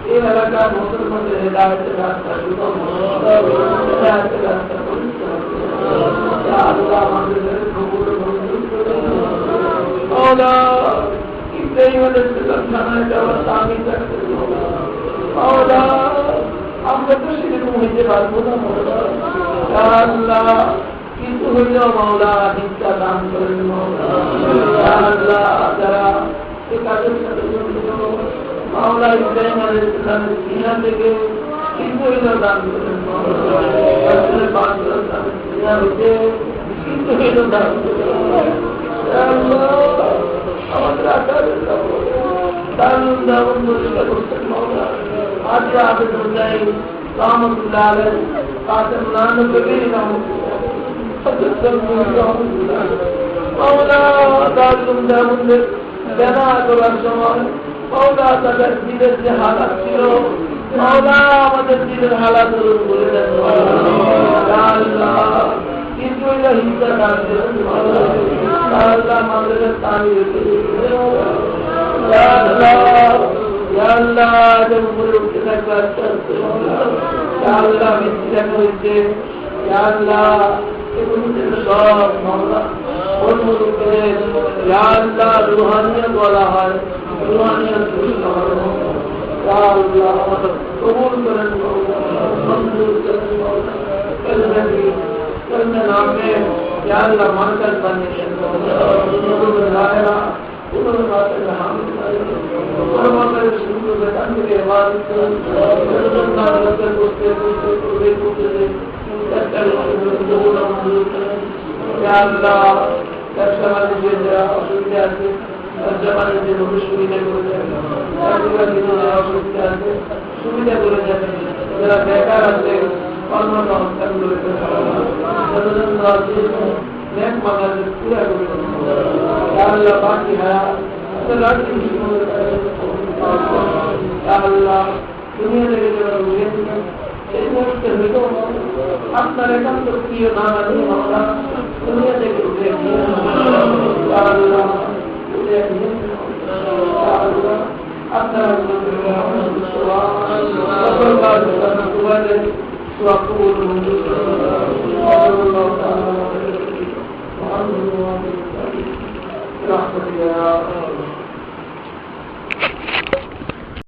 এই এলাকার মুসলমানদের হেদায়েতের রাস্তা সুগম হেদায়েতের রাস্তা আল্লাহ আমাদের কবুল মঞ্জুর করে মাওলা ইব্রাহিম আলাইহিস সালাম জানায় যাওয়ার তামিল করতে মাওলা আমরা তো সেরকম হইতে পারবো না মাওলা আল্লাহ কিন্তু হইলেও মাওলা শিক্ষা দান করেন মাওলা আল্লাহ যারা এই কাজের সাথে জড়িত মাওলা ইব্রাহিম আলাইহিস সালামের সিনা থেকে কিন্তু হইলেও দান করেন মাওলা সিনা হইতে কিন্তু হইলেও দান করেন আল্লাহ আমাদের আকারের দারুণ দারুণ পরিষ্কার করতেন মাওলা আজ আবেদুল্লাহ রহমতুল্লাহ আলাইহি কাসেম নানক কবির রহমতুল্লাহ মাওলা দারুণ দারুণ বেনা করার সময় মাওলা তাদের দিলের যে হালাত ছিল মাওলা আমাদের দিলের হালাত বলে দেন আল্লাহ কিন্তু এটা হিংসা কাটছে আল্লাহ আমাদের তালি আল্লাহ উপরে উঠতে থাকবে আস্তে আস্তে আল্লাহ বৃষ্টি দেখা হচ্ছে আল্লাহ সব মামলা আল্লাহ রুহানিয়া বলা হয় রুহানিয়া কবুল করেন মঞ্জুর করেন নামে আল্লাহ মার্কাজ বানিয়েছেন অসুবিধা আছে সুবিধা করে সুবিধা করে যাবেন যারা বেকার আছে কর্মসংস্থান করে নেক মাগাজের পুরা করে আল্লাহ বাকি আল্লাহ দুনিয়া থেকে যারা রয়েছে সেই মুহূর্তে হইল আপনার একান্ত প্রিয় নানা আমরা দুনিয়া থেকে উঠে আল্লাহ উঠে আপনার সকল